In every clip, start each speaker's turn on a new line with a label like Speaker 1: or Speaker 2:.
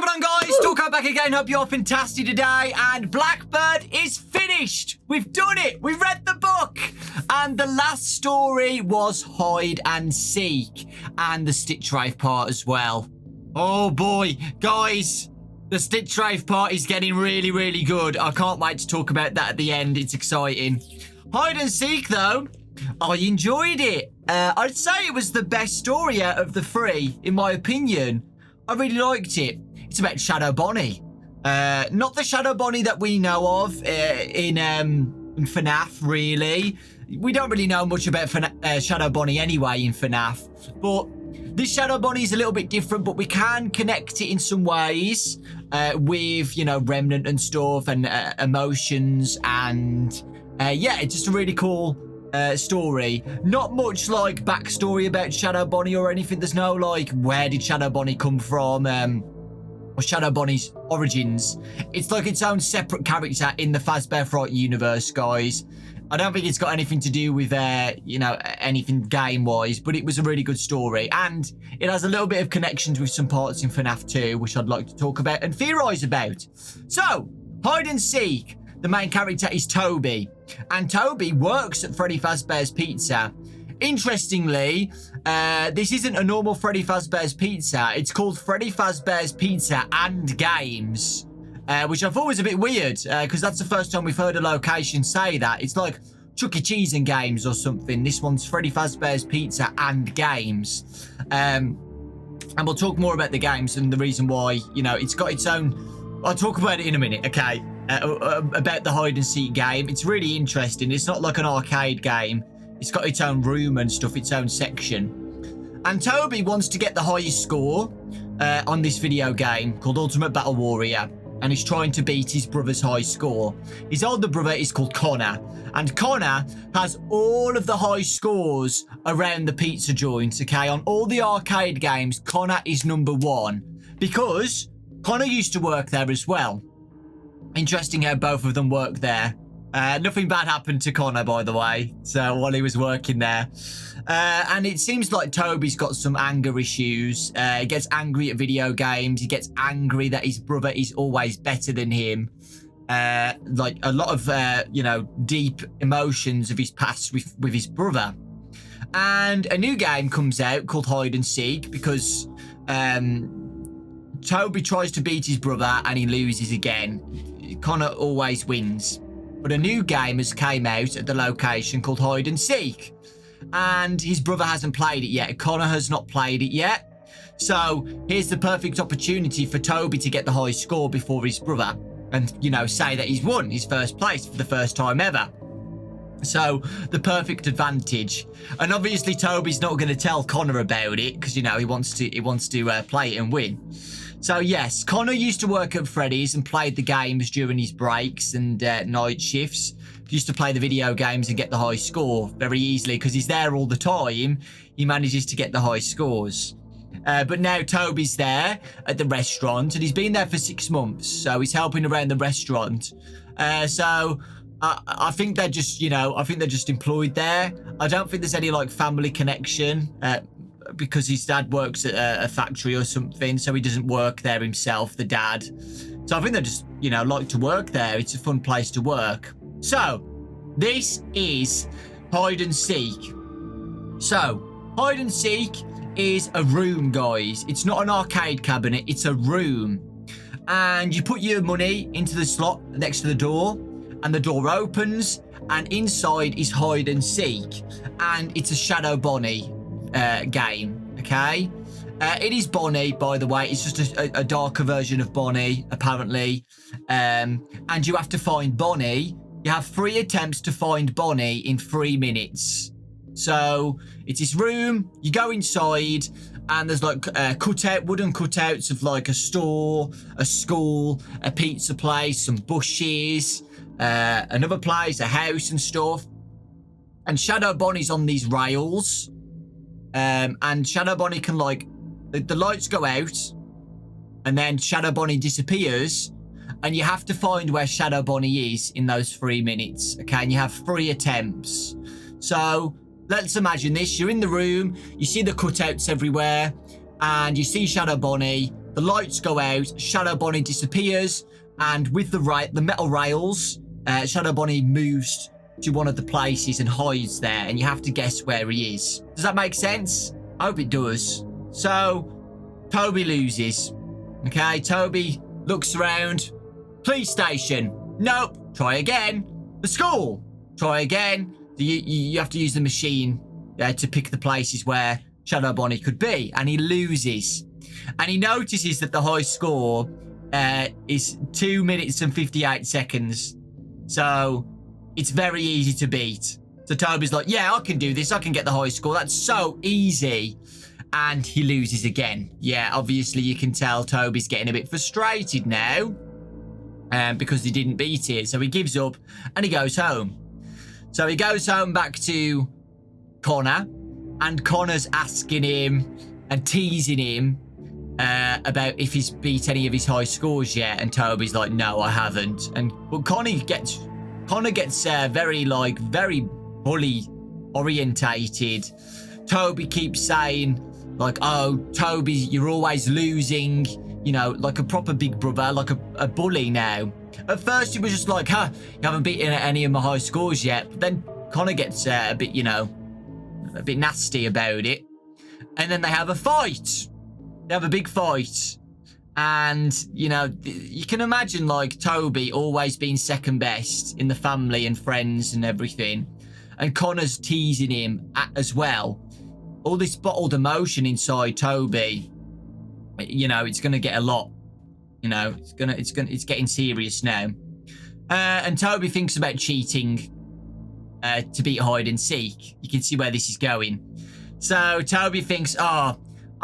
Speaker 1: What's going on, guys? Dawkbro back again. Hope you're fantastic today. And Blackbird is finished. We've done it. We read the book. And the last story was hide and seek. And the Stitchwraith part as well. Oh, boy. Guys, the Stitchwraith part is getting really, really good. I can't wait to talk about that at the end. It's exciting. Hide and seek, though, I enjoyed it. I'd say it was the best story out of the three, in my opinion. I really liked it. It's about Shadow Bonnie. Not the Shadow Bonnie that we know of in FNAF, really. We don't really know much about Shadow Bonnie anyway in FNAF. But this Shadow Bonnie is a little bit different, but we can connect it in some ways with, you know, Remnant and stuff and emotions. And yeah, it's just a really cool story. Not much like backstory about Shadow Bonnie or anything. There's no like where did Shadow Bonnie come from or Shadow Bonnie's origins. It's like its own separate character in the Fazbear Frights universe, guys. I don't think it's got anything to do with you know, anything game wise, but it was a really good story, and it has a little bit of connections with some parts in FNAF 2 which I'd like to talk about and theorize about. So hide and seek. The main character is Toby, and Toby works at Freddy Fazbear's Pizza. Interestingly, this isn't a normal Freddy Fazbear's Pizza. It's called Freddy Fazbear's Pizza and Games, which I thought was a bit weird, because that's the first time we've heard a location say that. It's like Chuck E. Cheese and Games or something. This one's Freddy Fazbear's Pizza and Games. And we'll talk more about the games and the reason why, you know, it's got its own... I'll talk about it in a minute, okay? About the hide and seek game. It's really interesting. It's not like an arcade game. It's got its own room and stuff, its own section. And Toby wants to get the highest score on this video game called Ultimate Battle Warrior, and he's trying to beat his brother's high score. His older brother is called Connor, and Connor has all of the high scores around the pizza joints, okay? On all the arcade games, Connor is #1 because Connor used to work there as well. Interesting how both of them work there. Nothing bad happened to Connor, by the way, so while he was working there. And it seems like Toby's got some anger issues. He gets angry at video games. He gets angry that his brother is always better than him. Like a lot of, you know, deep emotions of his past with his brother. And a new game comes out called Hide and Seek because Toby tries to beat his brother and he loses again. Connor always wins. But a new game has came out at the location called Hide and Seek. And his brother hasn't played it yet. Connor has not played it yet. So here's the perfect opportunity for Toby to get the high score before his brother. And, you know, say that he's won his first place for the first time ever. So the perfect advantage. And obviously Toby's not going to tell Connor about it because, you know, he wants to play it and win. So yes, Connor used to work at Freddy's and played the games during his breaks and night shifts. He used to play the video games and get the high score very easily because he's there all the time. He manages to get the high scores. But now Toby's there at the restaurant and he's been there for 6 months. So he's helping around the restaurant. So I think they're just, you know, I think they're just employed there. I don't think there's any like family connection. Because his dad works at a factory or something, so he doesn't work there himself, the dad. So I think they just, you know, like to work there. It's a fun place to work. So, this is Hide and Seek. So, Hide and Seek is a room, guys. It's not an arcade cabinet, it's a room. And you put your money into the slot next to the door, and the door opens, and inside is Hide and Seek. And it's a Shadow Bonnie game, okay? It is Bonnie, by the way. It's just a darker version of Bonnie, apparently. And you have to find Bonnie. You have 3 attempts to find Bonnie in 3 minutes. So it's this room. You go inside, and there's like wooden cutouts of like a store, a school, a pizza place, some bushes, another place, a house and stuff. And Shadow Bonnie's on these rails. And Shadow Bonnie can like, the lights go out and then Shadow Bonnie disappears and you have to find where Shadow Bonnie is in those 3 minutes, okay? And you have 3 attempts. So let's imagine this. You're in the room, you see the cutouts everywhere and you see Shadow Bonnie the lights go out, Shadow Bonnie disappears, and with the metal rails, Shadow Bonnie moves to one of the places and hides there, and you have to guess where he is. Does that make sense? I hope it does. So, Toby loses. Okay, Toby looks around. Police station. Nope. Try again. The school. Try again. You have to use the machine to pick the places where Shadow Bonnie could be, and he loses. And he notices that the high score is 2 minutes and 58 seconds. So it's very easy to beat. So Toby's like, yeah, I can do this. I can get the high score. That's so easy. And he loses again. Yeah, obviously you can tell Toby's getting a bit frustrated now because he didn't beat it. So he gives up and he goes home. So he goes home back to Connor, and Connor's asking him and teasing him about if he's beat any of his high scores yet, and Toby's like, no, I haven't. But Connor gets very bully orientated. Toby keeps saying like, oh, Toby, you're always losing, you know, like a proper big brother, like a bully now. At first he was just like, you haven't beaten any of my high scores yet. But then Connor gets a bit, you know, a bit nasty about it. And then they have a fight. They have a big fight. And, you know, you can imagine, like, Toby always being second best in the family and friends and everything. And Connor's teasing him as well. All this bottled emotion inside Toby, you know, it's going to get a lot. You know, it's getting serious now. And Toby thinks about cheating to beat hide and seek. You can see where this is going. So Toby thinks, I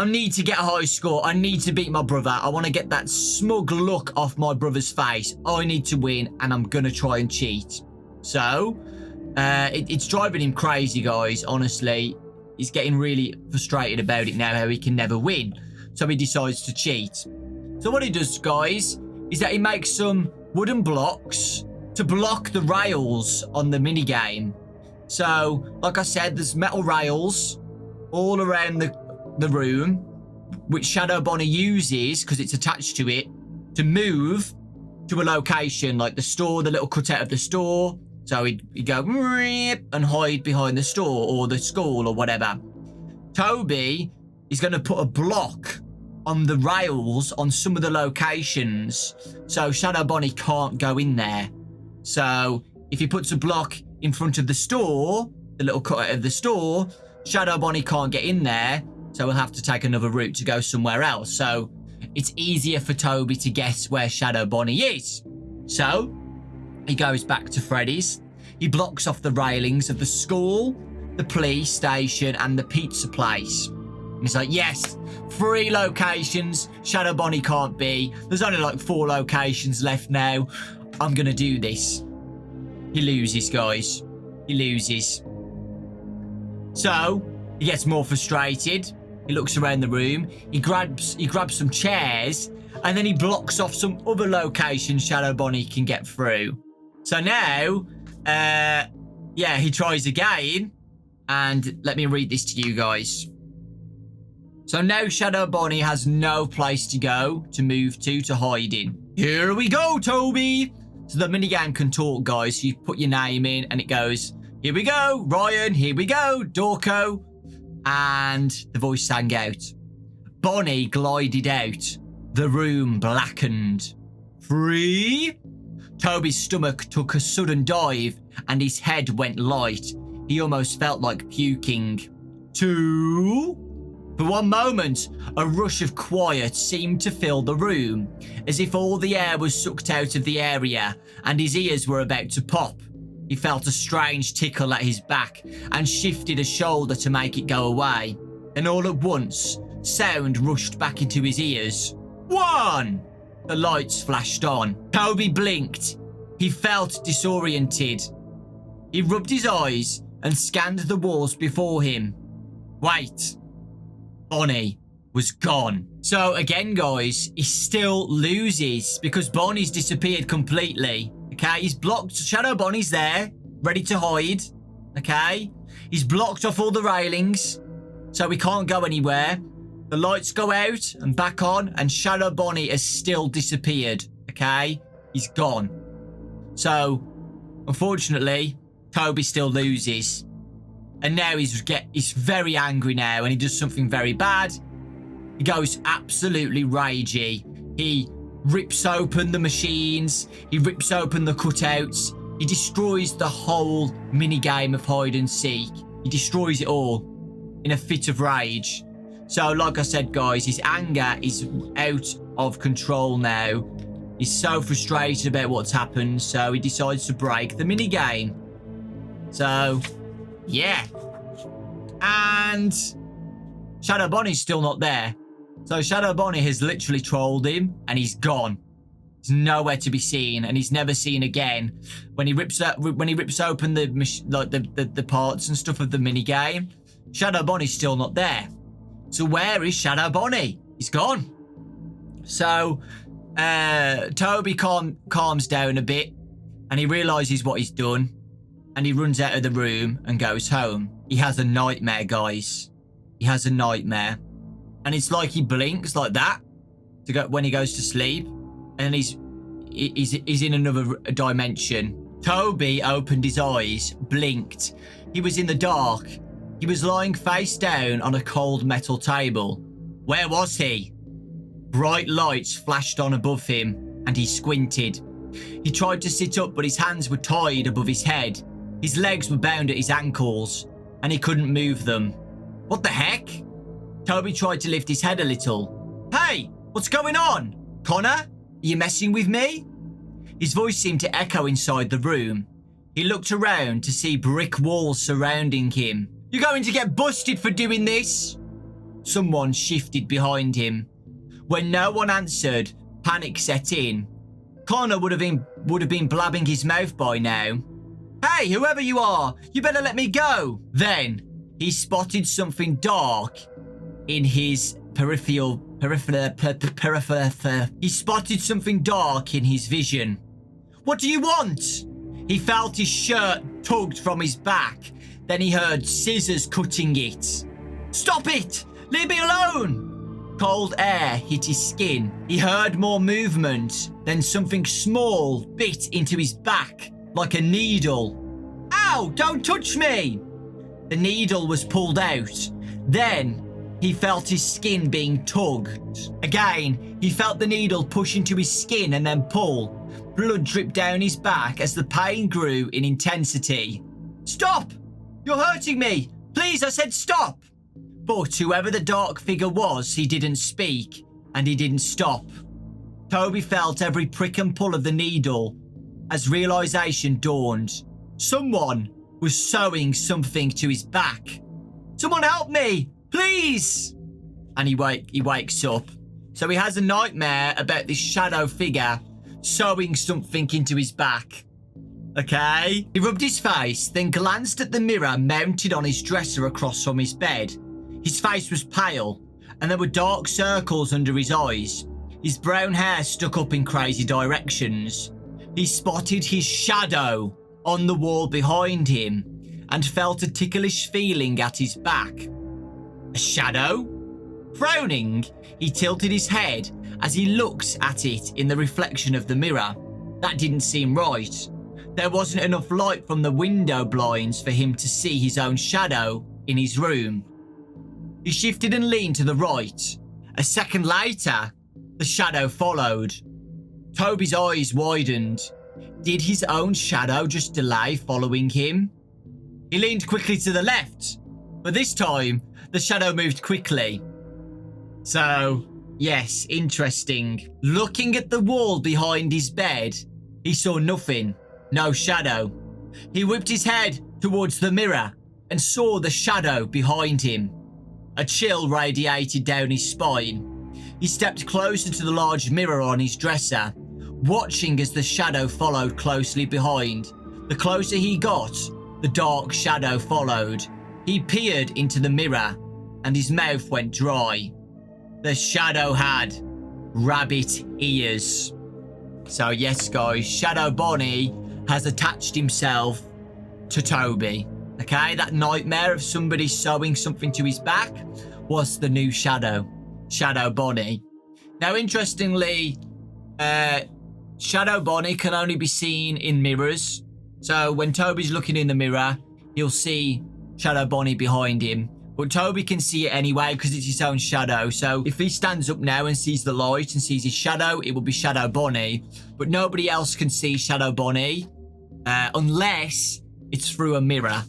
Speaker 1: need to get a high score. I need to beat my brother. I want to get that smug look off my brother's face. I need to win, and I'm going to try and cheat. So it's driving him crazy, guys, honestly. He's getting really frustrated about it now, how he can never win. So he decides to cheat. So what he does, guys, is that he makes some wooden blocks to block the rails on the minigame. So, like I said, there's metal rails all around the room, which Shadow Bonnie uses, because it's attached to it, to move to a location, like the store, the little cutout of the store. So he'd go and hide behind the store or the school or whatever. Toby is going to put a block on the rails on some of the locations, so Shadow Bonnie can't go in there. So if he puts a block in front of the store, the little cutout of the store, Shadow Bonnie can't get in there, so we'll have to take another route to go somewhere else. So it's easier for Toby to guess where Shadow Bonnie is. So he goes back to Freddy's. He blocks off the railings of the school, the police station, and the pizza place. And he's like, yes, 3 locations Shadow Bonnie can't be. There's only like 4 locations left now. I'm going to do this. He loses, guys. He loses. So he gets more frustrated. He looks around the room. He grabs some chairs, and then he blocks off some other locations Shadow Bonnie can get through. So now, he tries again. And let me read this to you guys. So now Shadow Bonnie has no place to go, to move to hide in. Here we go, Toby. So the minigame can talk, guys. So you put your name in and it goes, here we go, Ryan, here we go, Dorco. And the voice sang out. Bonnie glided out. The room blackened. 3. Toby's stomach took a sudden dive and his head went light. He almost felt like puking. 2. For one moment, a rush of quiet seemed to fill the room, as if all the air was sucked out of the area and his ears were about to pop. He felt a strange tickle at his back and shifted a shoulder to make it go away. And all at once, sound rushed back into his ears. 1! The lights flashed on. Toby blinked. He felt disoriented. He rubbed his eyes and scanned the walls before him. Wait. Bonnie was gone. So again, guys, he still loses because Bonnie's disappeared completely. Okay, he's blocked. Shadow Bonnie's there, ready to hide. Okay, he's blocked off all the railings, so we can't go anywhere. The lights go out and back on, and Shadow Bonnie has still disappeared, okay? He's gone. So, unfortunately, Toby still loses. And now he's very angry now, and he does something very bad. He goes absolutely ragey. He rips open the machines. He rips open the cutouts. He destroys the whole minigame of hide and seek. He destroys it all in a fit of rage. So, like I said, guys, his anger is out of control now. He's so frustrated about what's happened, so he decides to break the minigame. So, yeah. And Shadow Bonnie's still not there. So Shadow Bonnie has literally trolled him, and he's gone. He's nowhere to be seen, and he's never seen again. When he rips open the parts and stuff of the minigame, Shadow Bonnie's still not there. So where is Shadow Bonnie? He's gone. So Toby calms down a bit, and he realizes what he's done, and he runs out of the room and goes home. He has a nightmare, guys. He has a nightmare. And it's like he blinks like that when he goes to sleep, and he's in another dimension. Toby opened his eyes, blinked. He was in the dark. He was lying face down on a cold metal table. Where was he? Bright lights flashed on above him, and he squinted. He tried to sit up, but his hands were tied above his head. His legs were bound at his ankles, and he couldn't move them. What the heck? Toby tried to lift his head a little. Hey, what's going on? Connor, are you messing with me? His voice seemed to echo inside the room. He looked around to see brick walls surrounding him. You're going to get busted for doing this. Someone shifted behind him. When no one answered, panic set in. Connor would have been blabbing his mouth by now. Hey, whoever you are, you better let me go. Then he spotted something dark in his peripheral. He spotted something dark in his vision. What do you want? He felt his shirt tugged from his back. Then he heard scissors cutting it. Stop it! Leave me alone! Cold air hit his skin. He heard more movement. Then something small bit into his back like a needle. Ow! Don't touch me! The needle was pulled out. Then he felt his skin being tugged. Again, he felt the needle push into his skin and then pull. Blood dripped down his back as the pain grew in intensity. Stop! You're hurting me! Please, I said stop! But whoever the dark figure was, he didn't speak, and he didn't stop. Toby felt every prick and pull of the needle as realization dawned. Someone was sewing something to his back. Someone help me! Please! And he wakes up. So he has a nightmare about this shadow figure sewing something into his back. Okay? He rubbed his face, then glanced at the mirror mounted on his dresser across from his bed. His face was pale, and there were dark circles under his eyes. His brown hair stuck up in crazy directions. He spotted his shadow on the wall behind him and felt a ticklish feeling at his back. A shadow? Frowning, he tilted his head as he looked at it in the reflection of the mirror. That didn't seem right. There wasn't enough light from the window blinds for him to see his own shadow in his room. He shifted and leaned to the right. A second later, the shadow followed. Toby's eyes widened. Did his own shadow just delay following him? He leaned quickly to the left, but this time, the shadow moved quickly. So, yes, interesting. Looking at the wall behind his bed, he saw nothing, no shadow. He whipped his head towards the mirror and saw the shadow behind him. A chill radiated down his spine. He stepped closer to the large mirror on his dresser, watching as the shadow followed closely behind. The closer he got, the dark shadow followed. He peered into the mirror, and his mouth went dry. The shadow had rabbit ears. So yes, guys, Shadow Bonnie has attached himself to Toby. Okay, that nightmare of somebody sewing something to his back was the new shadow. Shadow Bonnie. Now, interestingly, Shadow Bonnie can only be seen in mirrors. So when Toby's looking in the mirror, he'll see Shadow Bonnie behind him. But Toby can see it anyway because it's his own shadow. So if he stands up now and sees the light and sees his shadow, it will be Shadow Bonnie. But nobody else can see Shadow Bonnie unless it's through a mirror.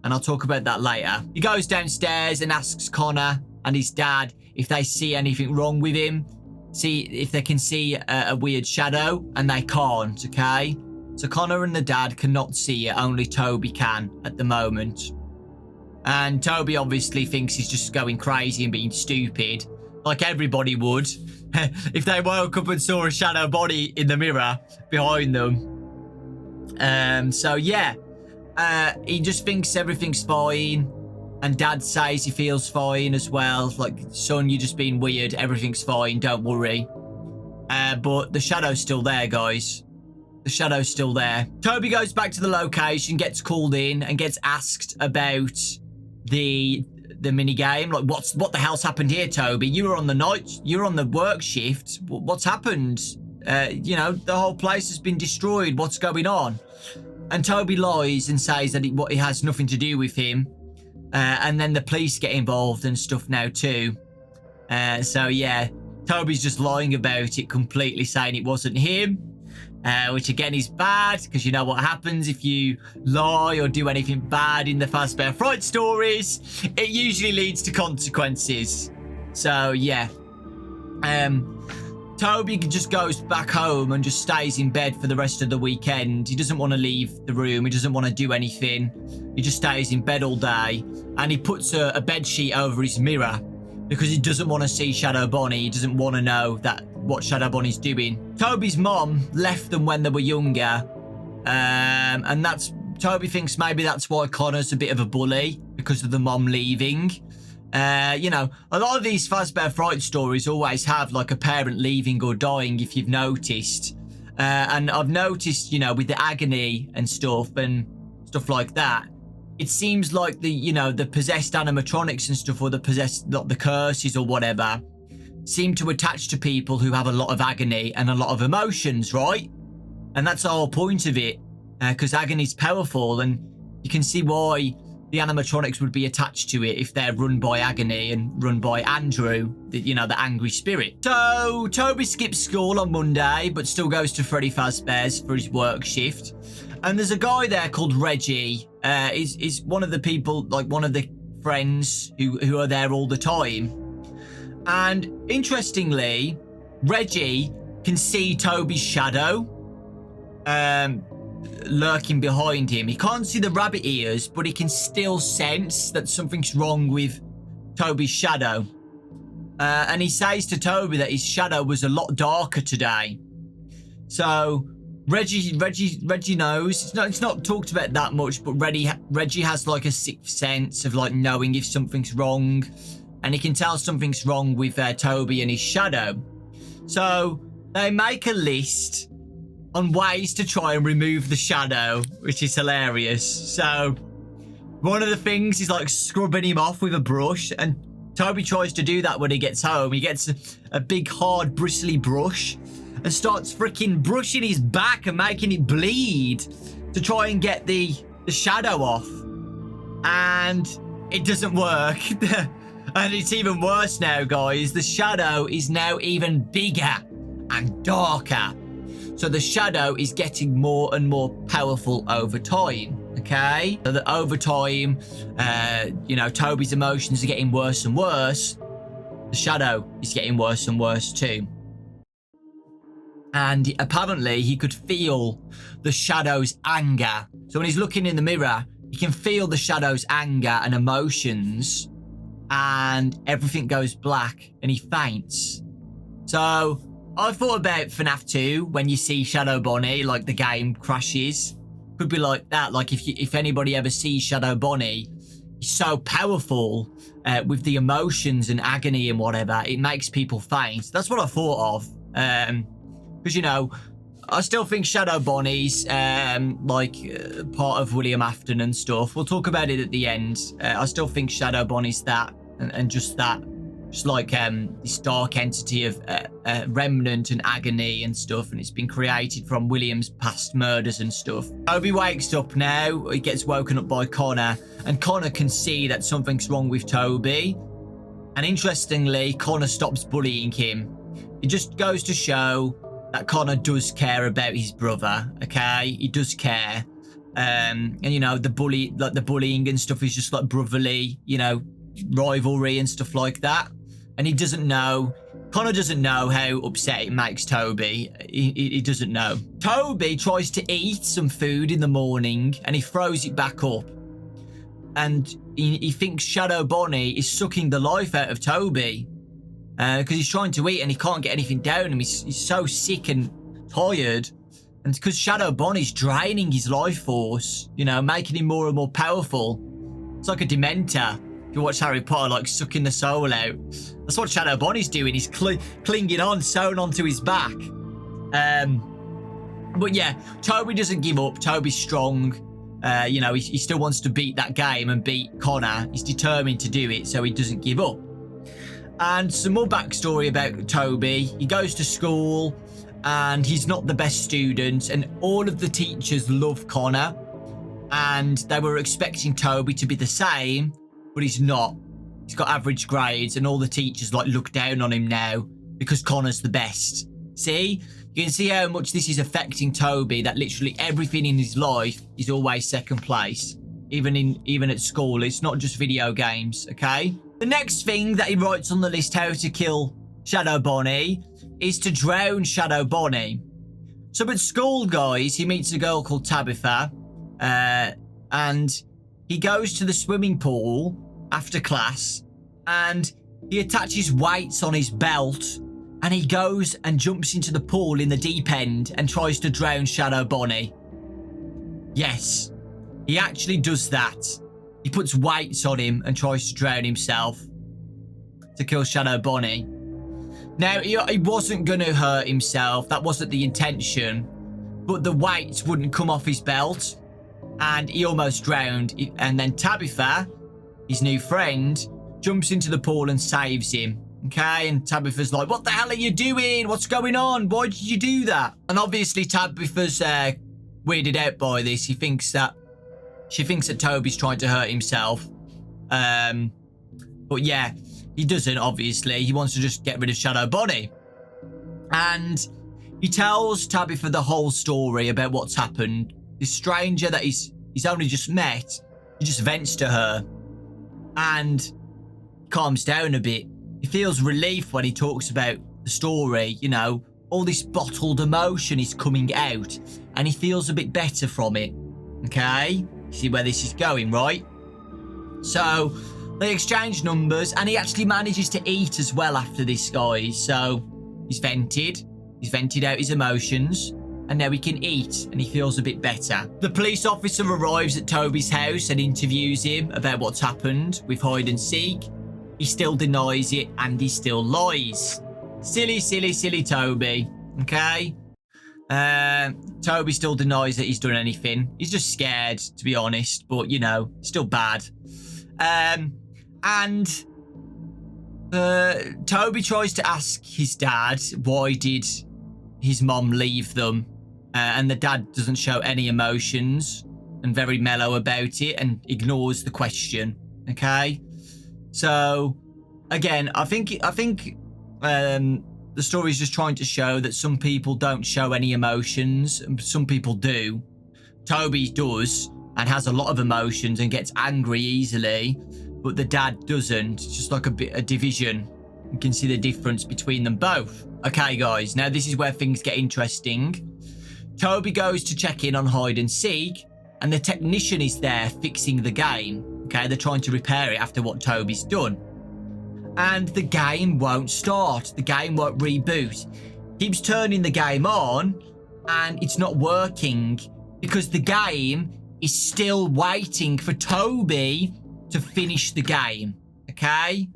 Speaker 1: And I'll talk about that later. He goes downstairs and asks Connor and his dad if they see anything wrong with him. See if they can see a weird shadow, and they can't, okay? So Connor and the dad cannot see it, only Toby can at the moment. And Toby obviously thinks he's just going crazy and being stupid, like everybody would, if they woke up and saw a Shadow Bonnie in the mirror behind them. So yeah, he just thinks everything's fine. And Dad says he feels fine as well. Like, son, you're just being weird. Everything's fine. Don't worry. But the shadow's still there, guys. The shadow's still there. Toby goes back to the location, gets called in, and gets asked about the mini game. Like, what the hell's happened here, Toby? You were on the night. You were on the work shift. What's happened? You know, the whole place has been destroyed. What's going on? And Toby lies and says that it has nothing to do with him. And then the police get involved and stuff now too. So yeah, Toby's just lying about it completely, saying it wasn't him. Which again is bad, because you know what happens if you lie or do anything bad in the Fazbear Frights stories. It usually leads to consequences. So yeah. Toby just goes back home and just stays in bed for the rest of the weekend. He doesn't want to leave the room. He doesn't want to do anything. He just stays in bed all day. And he puts a bed sheet over his mirror because he doesn't want to see Shadow Bonnie. He doesn't want to know what Shadow Bonnie's doing. Toby's mom left them when they were younger. And Toby thinks maybe that's why Connor's a bit of a bully, because of the mom leaving. You know, a lot of these Fazbear Fright stories always have like a parent leaving or dying, if you've noticed. And I've noticed, you know, with the agony and stuff like that, it seems like the possessed animatronics and stuff, or the curses or whatever, seem to attach to people who have a lot of agony and a lot of emotions, right? And that's the whole point of it, because agony is powerful, and you can see why the animatronics would be attached to it if they're run by Agony and run by Andrew, the angry spirit. So Toby skips school on Monday, but still goes to Freddy Fazbear's for his work shift. And there's a guy there called Reggie. He's one of the people, like one of the friends who are there all the time. And interestingly, Reggie can see Toby's shadow lurking behind him. He can't see the rabbit ears, but he can still sense that something's wrong with Toby's shadow. And he says to Toby that his shadow was a lot darker today. So Reggie knows. It's not talked about that much, but Reggie has like a sixth sense of like knowing if something's wrong, and he can tell something's wrong with Toby and his shadow. So they make a list on ways to try and remove the shadow, which is hilarious. So one of the things is like scrubbing him off with a brush, and Toby tries to do that when he gets home. He gets a big hard bristly brush and starts freaking brushing his back and making it bleed to try and get the shadow off. And it doesn't work. And it's even worse now, guys. The shadow is now even bigger and darker. So the shadow is getting more and more powerful over time, okay? So that over time, Toby's emotions are getting worse and worse. The shadow is getting worse and worse too. And apparently he could feel the shadow's anger. So when he's looking in the mirror, he can feel the shadow's anger and emotions, and everything goes black and he faints. So I thought about FNAF 2 when you see Shadow Bonnie, like the game crashes. Could be like that. Like if anybody ever sees Shadow Bonnie, he's so powerful with the emotions and agony and whatever, it makes people faint. That's what I thought of. Because, I still think Shadow Bonnie's part of William Afton and stuff. We'll talk about it at the end. I still think Shadow Bonnie's that and just that. just like this dark entity of remnant and agony and stuff, and it's been created from William's past murders and stuff. Toby wakes up now. He gets woken up by Connor, and Connor can see that something's wrong with Toby. And interestingly, Connor stops bullying him. It just goes to show that Connor does care about his brother, okay? He does care. And, you know, the bullying and stuff is just like brotherly, you know, rivalry and stuff like that. And he doesn't know, Connor doesn't know how upset it makes Toby. He doesn't know. Toby tries to eat some food in the morning and he throws it back up. And he thinks Shadow Bonnie is sucking the life out of Toby. Because he's trying to eat and he can't get anything down him. He's so sick and tired. And because Shadow Bonnie's draining his life force, you know, making him more and more powerful. It's like a Dementor. If you watch Harry Potter, like sucking the soul out. That's what Shadow Bonnie's doing. He's clinging on, sewn onto his back. But yeah, Toby doesn't give up. Toby's strong. You know, he still wants to beat that game and beat Connor. He's determined to do it, so he doesn't give up. And some more backstory about Toby. He goes to school and he's not the best student, and all of the teachers love Connor, and they were expecting Toby to be the same, but he's not. He's got average grades, and all the teachers like look down on him now because Connor's the best. See? You can see how much this is affecting Toby, that literally everything in his life is always second place. Even at school. It's not just video games, okay? The next thing that he writes on the list how to kill Shadow Bonnie is to drown Shadow Bonnie. So at school, guys, he meets a girl called Tabitha, and he goes to the swimming pool after class, and he attaches weights on his belt, and he goes and jumps into the pool in the deep end and tries to drown Shadow Bonnie. Yes, he actually does that. He puts weights on him and tries to drown himself to kill Shadow Bonnie. Now, he wasn't going to hurt himself. That wasn't the intention. But the weights wouldn't come off his belt. And he almost drowned. And then Tabitha, his new friend, jumps into the pool and saves him. Okay? And Tabitha's like, what the hell are you doing? What's going on? Why did you do that? And obviously Tabitha's weirded out by this. She thinks that Toby's trying to hurt himself. But yeah, he doesn't, obviously. He wants to just get rid of Shadow Bonnie. And he tells Tabitha the whole story about what's happened. This stranger that he's only just met, he just vents to her and calms down a bit. He feels relief when he talks about the story, you know. All this bottled emotion is coming out and he feels a bit better from it. Okay? See where this is going, right? So they exchange numbers and he actually manages to eat as well after this, guys. So he's vented out his emotions, and now he can eat and he feels a bit better. The police officer arrives at Toby's house and interviews him about what's happened with hide and seek. He still denies it and he still lies. Silly, silly, silly Toby. Okay? Toby still denies that he's done anything. He's just scared, to be honest, but, you know, still bad. And Toby tries to ask his dad why did his mom leave them, and the dad doesn't show any emotions and very mellow about it and ignores the question. Okay, so again, I think the story is just trying to show that some people don't show any emotions and some people do. Toby does and has a lot of emotions and gets angry easily, but the dad doesn't. It's just like a division. You can see the difference between them both. Okay, guys, now this is where things get interesting. Toby goes to check in on hide and seek, and the technician is there fixing the game. Okay, they're trying to repair it after what Toby's done. And the game won't start. The game won't reboot. Keeps turning the game on, and it's not working because the game is still waiting for Toby to finish the game. Okay?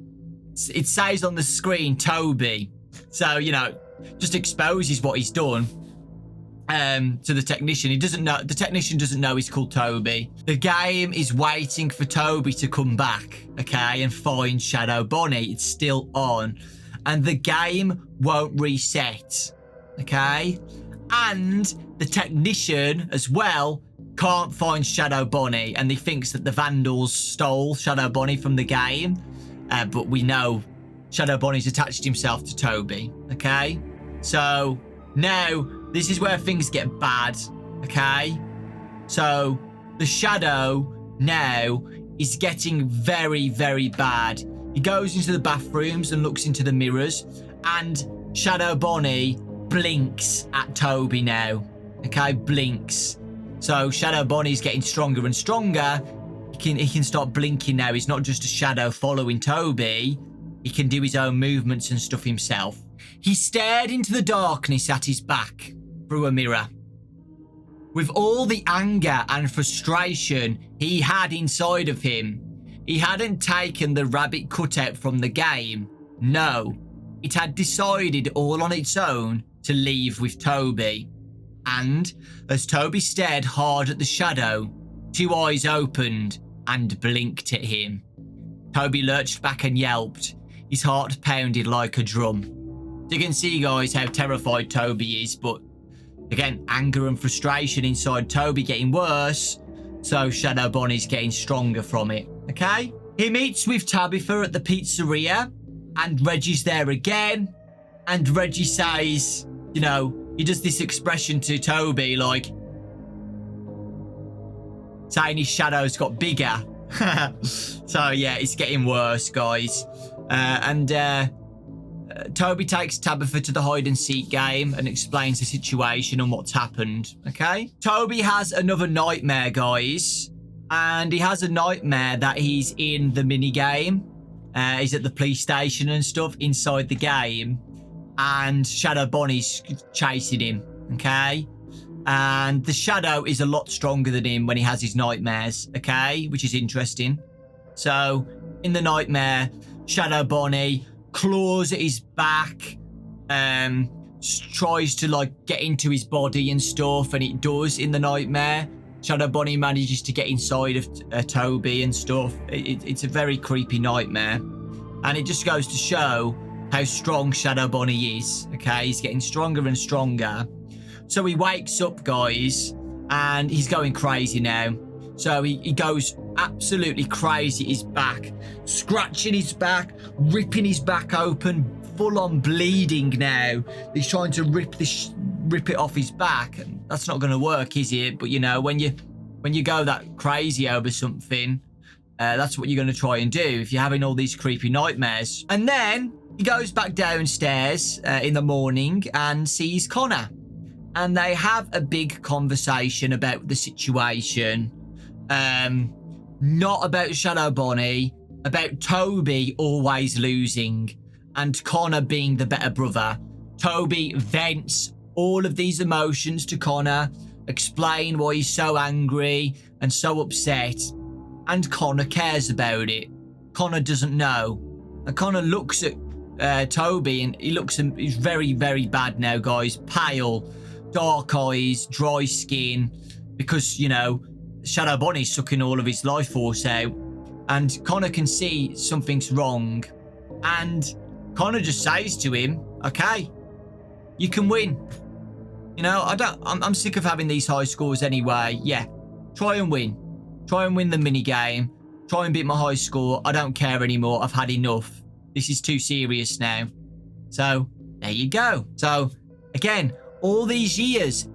Speaker 1: It says on the screen, Toby. So, you know, just exposes what he's done. to the technician. He doesn't know. The technician doesn't know he's called Toby. The game is waiting for Toby to come back, okay, and find Shadow Bonnie. It's still on, and the game won't reset, okay. And the technician as well can't find Shadow Bonnie, and he thinks that the vandals stole Shadow Bonnie from the game, but we know Shadow Bonnie's attached himself to Toby, okay. So now this is where things get bad, okay? So the Shadow now is getting very, very bad. He goes into the bathrooms and looks into the mirrors, and Shadow Bonnie blinks at Toby now, okay? Blinks. So Shadow Bonnie's getting stronger and stronger. He can start blinking now. He's not just a shadow following Toby. He can do his own movements and stuff himself. He stared into the darkness at his back through a mirror. With all the anger and frustration he had inside of him, he hadn't taken the rabbit cutout from the game. No, it had decided all on its own to leave with Toby. And as Toby stared hard at the shadow, two eyes opened and blinked at him. Toby lurched back and yelped. His heart pounded like a drum. So you can see, guys, how terrified Toby is, but again, anger and frustration inside Toby getting worse, so Shadow Bonnie's getting stronger from it, okay? He meets with Tabitha at the pizzeria, and Reggie's there again, and Reggie says, you know, he does this expression to Toby, like, saying his shadow's got bigger. So, yeah, it's getting worse, guys. Toby takes Tabitha to the hide-and-seek game and explains the situation and what's happened, okay? Toby has another nightmare, guys. And he has a nightmare that he's in the mini-game. He's at the police station and stuff inside the game. And Shadow Bonnie's chasing him, okay? And the Shadow is a lot stronger than him when he has his nightmares, okay? Which is interesting. So, in the nightmare, Shadow Bonnie claws at his back, tries to, like, get into his body and stuff, and it does in the nightmare. Shadow Bonnie manages to get inside of Toby and stuff. It's a very creepy nightmare. And it just goes to show how strong Shadow Bonnie is, okay? He's getting stronger and stronger. So he wakes up, guys, and he's going crazy now. So he goes absolutely crazy at his back, scratching his back, ripping his back open, full on bleeding now. He's trying to rip it off his back, and that's not going to work, is it? But you know, when you go that crazy over something, that's what you're going to try and do if you're having all these creepy nightmares. And then he goes back downstairs in the morning and sees Connor, and they have a big conversation about the situation. Not about Shadow Bonnie, about Toby always losing and Connor being the better brother. Toby vents all of these emotions to Connor, explain why he's so angry and so upset, and Connor cares about it. Connor doesn't know. And Connor looks at Toby, and he's very, very bad now, guys. Pale, dark eyes, dry skin, because, you know, Shadow Bonnie's sucking all of his life force out, and Connor can see something's wrong, and Connor just says to him, okay, you can win. You know, I'm sick of having these high scores anyway. Yeah, try and win. Try and win the mini game. Try and beat my high score. I don't care anymore. I've had enough. This is too serious now. So, there you go. So, again, all these years,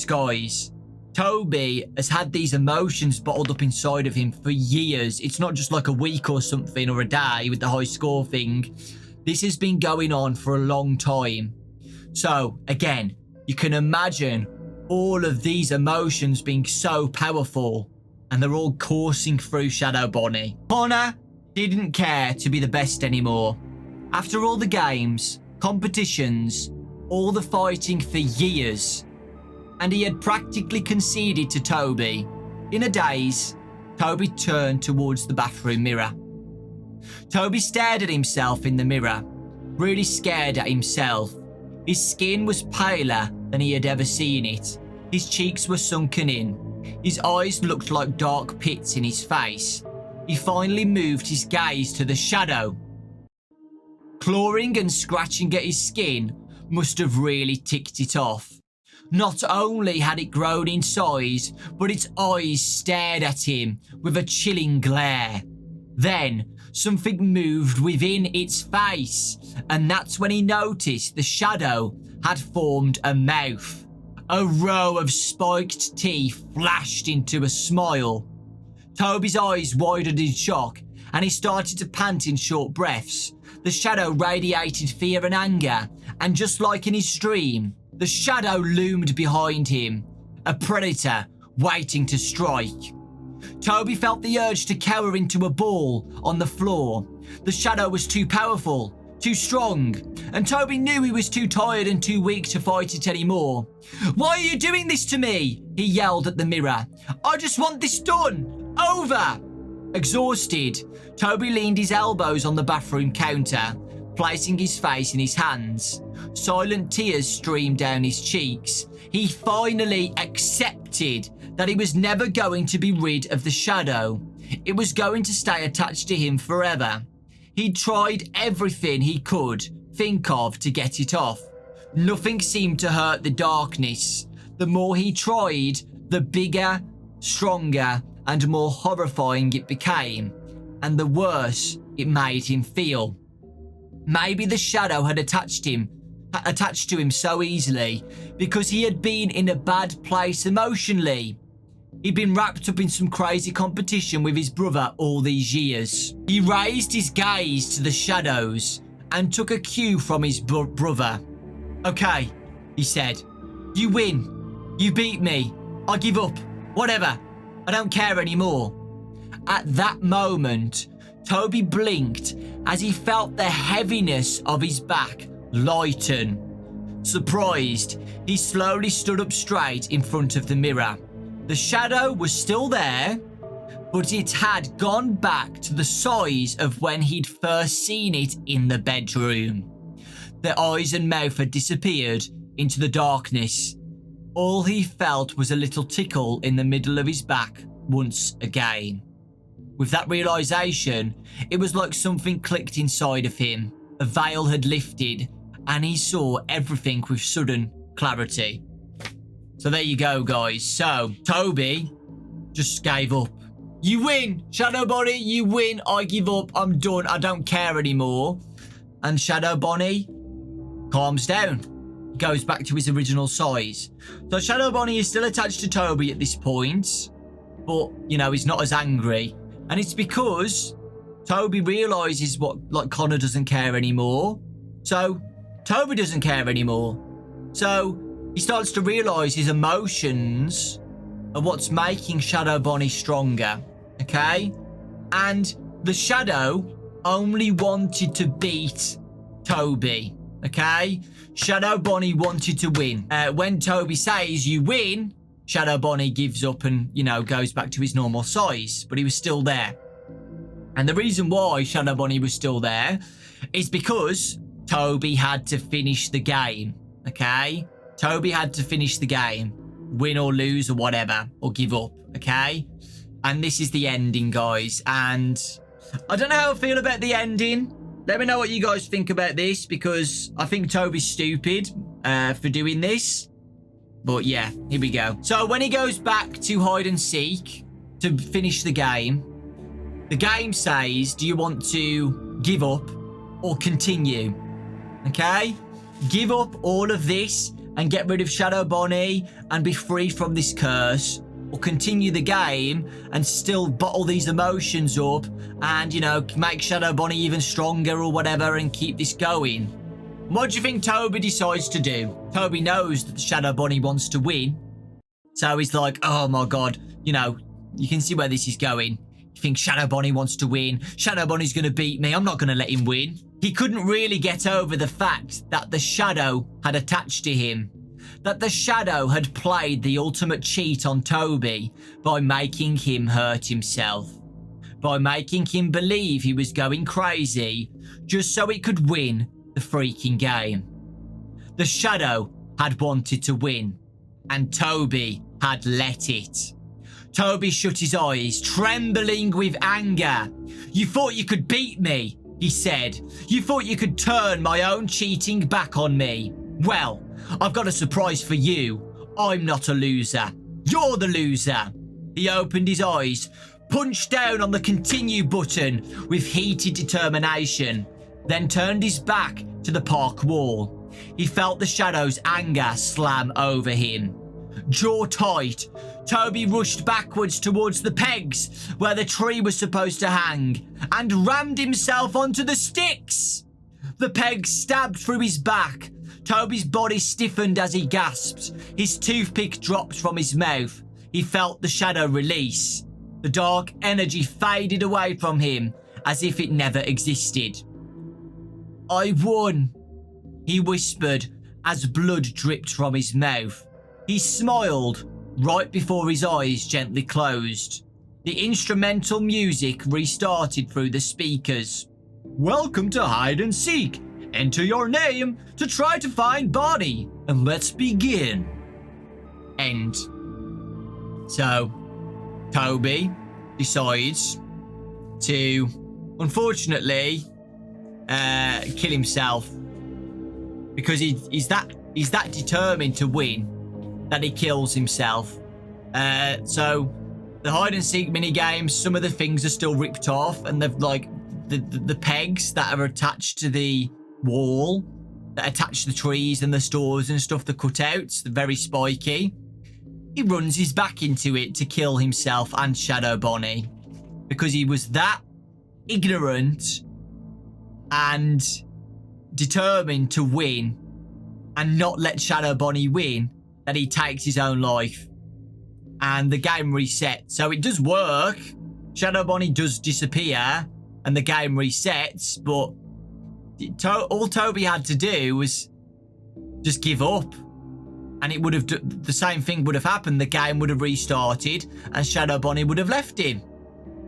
Speaker 1: guys, Toby has had these emotions bottled up inside of him for years. It's not just like a week or something or a day with the high score thing. This has been going on for a long time. So, again, you can imagine all of these emotions being so powerful, and they're all coursing through Shadow Bonnie. Connor didn't care to be the best anymore. After all the games, competitions, all the fighting for years, and he had practically conceded to Toby. In a daze, Toby turned towards the bathroom mirror. Toby stared at himself in the mirror, really scared at himself. His skin was paler than he had ever seen it. His cheeks were sunken in. His eyes looked like dark pits in his face. He finally moved his gaze to the shadow. Clawing and scratching at his skin must have really ticked it off. Not only had it grown in size, but its eyes stared at him with a chilling glare. Then, something moved within its face, and that's when he noticed the shadow had formed a mouth. A row of spiked teeth flashed into a smile. Toby's eyes widened in shock, and he started to pant in short breaths. The shadow radiated fear and anger, and just like in his dream, the shadow loomed behind him, a predator waiting to strike. Toby felt the urge to cower into a ball on the floor. The shadow was too powerful, too strong, and Toby knew he was too tired and too weak to fight it anymore. "Why are you doing this to me?" he yelled at the mirror. "I just want this done. Over." Exhausted, Toby leaned his elbows on the bathroom counter, placing his face in his hands. Silent tears streamed down his cheeks. He finally accepted that he was never going to be rid of the shadow. It was going to stay attached to him forever. He'd tried everything he could think of to get it off. Nothing seemed to hurt the darkness. The more he tried, the bigger, stronger, and more horrifying it became, and the worse it made him feel. Maybe the shadow had attached to him so easily because he had been in a bad place emotionally. He'd been wrapped up in some crazy competition with his brother all these years. He raised his gaze to the shadows and took a cue from his brother. "Okay," he said. "You win. You beat me. I give up. Whatever. I don't care anymore." At that moment, Toby blinked as he felt the heaviness of his back lighten. Surprised, he slowly stood up straight in front of the mirror. The shadow was still there, but it had gone back to the size of when he'd first seen it in the bedroom. The eyes and mouth had disappeared into the darkness. All he felt was a little tickle in the middle of his back once again. With that realization, it was like something clicked inside of him. A veil had lifted, and he saw everything with sudden clarity. So there you go, guys. So, Toby just gave up. "You win, Shadow Bonnie, you win. I give up. I'm done. I don't care anymore." And Shadow Bonnie calms down. He goes back to his original size. So Shadow Bonnie is still attached to Toby at this point, but, you know, he's not as angry. And it's because Toby realizes Connor doesn't care anymore. So Toby doesn't care anymore. So he starts to realize his emotions are what's making Shadow Bonnie stronger. Okay? And the shadow only wanted to beat Toby. Okay? Shadow Bonnie wanted to win. When Toby says you win, Shadow Bonnie gives up and, you know, goes back to his normal size. But he was still there. And the reason why Shadow Bonnie was still there is because Toby had to finish the game. Okay? Toby had to finish the game. Win or lose or whatever. Or give up. Okay? And this is the ending, guys. And I don't know how I feel about the ending. Let me know what you guys think about this, because I think Toby's stupid for doing this. But yeah, here we go. So when he goes back to hide and seek to finish the game says, do you want to give up or continue? Okay? Give up all of this and get rid of Shadow Bonnie and be free from this curse, or continue the game and still bottle these emotions up and, you know, make Shadow Bonnie even stronger or whatever and keep this going. What do you think Toby decides to do? Toby knows that the Shadow Bonnie wants to win. So he's like, oh my god, you know, you can see where this is going. You think Shadow Bonnie wants to win. Shadow Bonnie's going to beat me. I'm not going to let him win. He couldn't really get over the fact that the shadow had attached to him. That the shadow had played the ultimate cheat on Toby by making him hurt himself. By making him believe he was going crazy just so it could win the freaking game. The shadow had wanted to win, and Toby had let it. Toby shut his eyes, trembling with anger. "You thought you could beat me," he said. "You thought you could turn my own cheating back on me. Well, I've got a surprise for you. I'm not a loser. You're the loser." He opened his eyes, punched down on the continue button with heated determination, then turned his back to the park wall. He felt the shadow's anger slam over him. Jaw tight, Toby rushed backwards towards the pegs where the tree was supposed to hang and rammed himself onto the sticks. The pegs stabbed through his back. Toby's body stiffened as he gasped. His toothpick dropped from his mouth. He felt the shadow release. The dark energy faded away from him as if it never existed. "I won," he whispered as blood dripped from his mouth. He smiled right before his eyes gently closed. The instrumental music restarted through the speakers. "Welcome to Hide and Seek. Enter your name to try to find Bonnie, and let's begin." End. So, Toby decides to, unfortunately, kill himself because he's that determined to win that he kills himself. So the hide and seek mini games, some of the things are still ripped off, and they've like the pegs that are attached to the wall that attach the trees and the stores and stuff, the cutouts, they're very spiky. He runs his back into it to kill himself and Shadow Bonnie because he was that ignorant and determined to win and not let Shadow Bonnie win that he takes his own life. And the game resets. So it does work. Shadow Bonnie does disappear and the game resets, but all Toby had to do was just give up. And it would have, the same thing would have happened. The game would have restarted and Shadow Bonnie would have left him.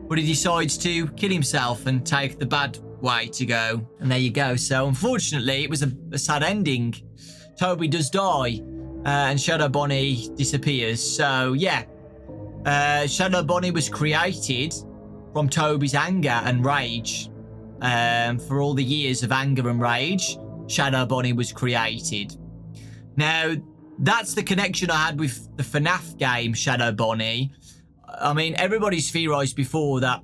Speaker 1: But he decides to kill himself and take the bad way to go. And there you go. So unfortunately, it was a sad ending. Toby does die and Shadow Bonnie disappears. So yeah, Shadow Bonnie was created from Toby's anger and rage. For all the years of anger and rage, Shadow Bonnie was created. Now, that's the connection I had with the FNAF game, Shadow Bonnie. I mean, everybody's theorized before that,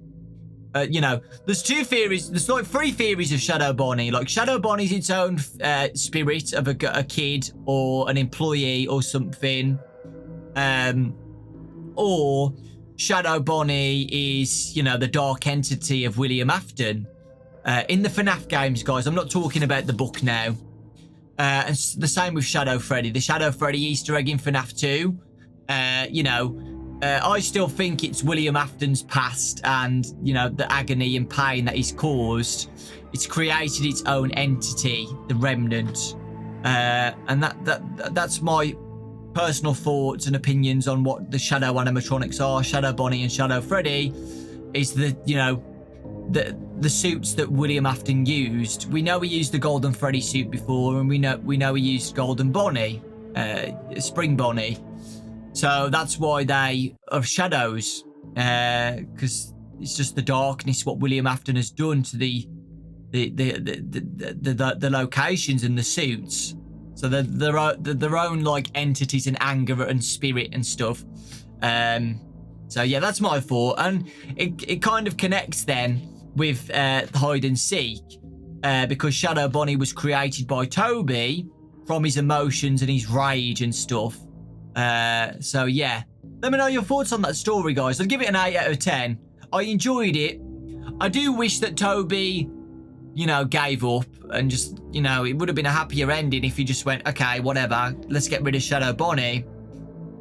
Speaker 1: there's two theories. There's like three theories of Shadow Bonnie. Like, Shadow Bonnie's its own spirit of a kid or an employee or something. Or Shadow Bonnie is, the dark entity of William Afton. In the FNAF games, guys, I'm not talking about the book now. And the same with Shadow Freddy. The Shadow Freddy Easter egg in FNAF 2. I still think it's William Afton's past and, the agony and pain that he's caused. It's created its own entity, the Remnant. And that's my personal thoughts and opinions on what the Shadow animatronics are. Shadow Bonnie and Shadow Freddy is the suits that William Afton used. We know he used the Golden Freddy suit before, and we know he used Golden Bonnie, Spring Bonnie. So that's why they are shadows, because it's just the darkness what William Afton has done to the locations and the suits. So they're their own like entities and anger and spirit and stuff. So yeah, that's my thought, and it kind of connects then with hide and seek, because Shadow Bonnie was created by Toby from his emotions and his rage and stuff. So yeah, let me know your thoughts on that story, guys. I'll give it an 8 out of 10. I enjoyed it. I do wish that Toby, gave up and just, it would have been a happier ending if he just went, okay, whatever, let's get rid of Shadow Bonnie.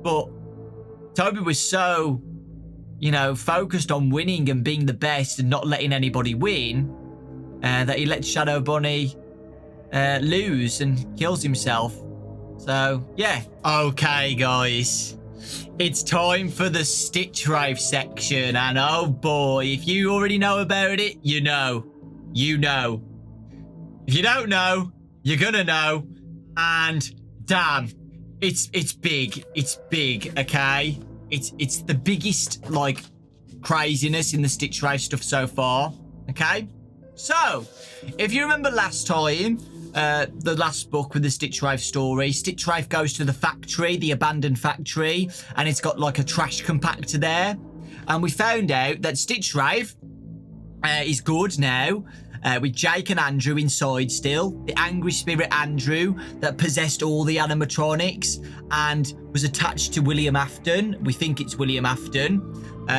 Speaker 1: But Toby was so, focused on winning and being the best and not letting anybody win, that he let Shadow Bonnie lose and kills himself. So, yeah. Okay, guys. It's time for the Stitchwraith section. And oh boy, if you already know about it, you know. You know. If you don't know, you're gonna know. And Damn. It's big. It's big, okay? It's the biggest, like, craziness in the Stitchwraith stuff so far, okay? So, if you remember last time, the last book with the Stitchwraith story, Stitchwraith goes to the factory, the abandoned factory, and it's got, like, a trash compactor there. And we found out that Stitchwraith is good now, with Jake and Andrew inside still. The angry spirit Andrew that possessed all the animatronics and was attached to William Afton. We think it's William Afton,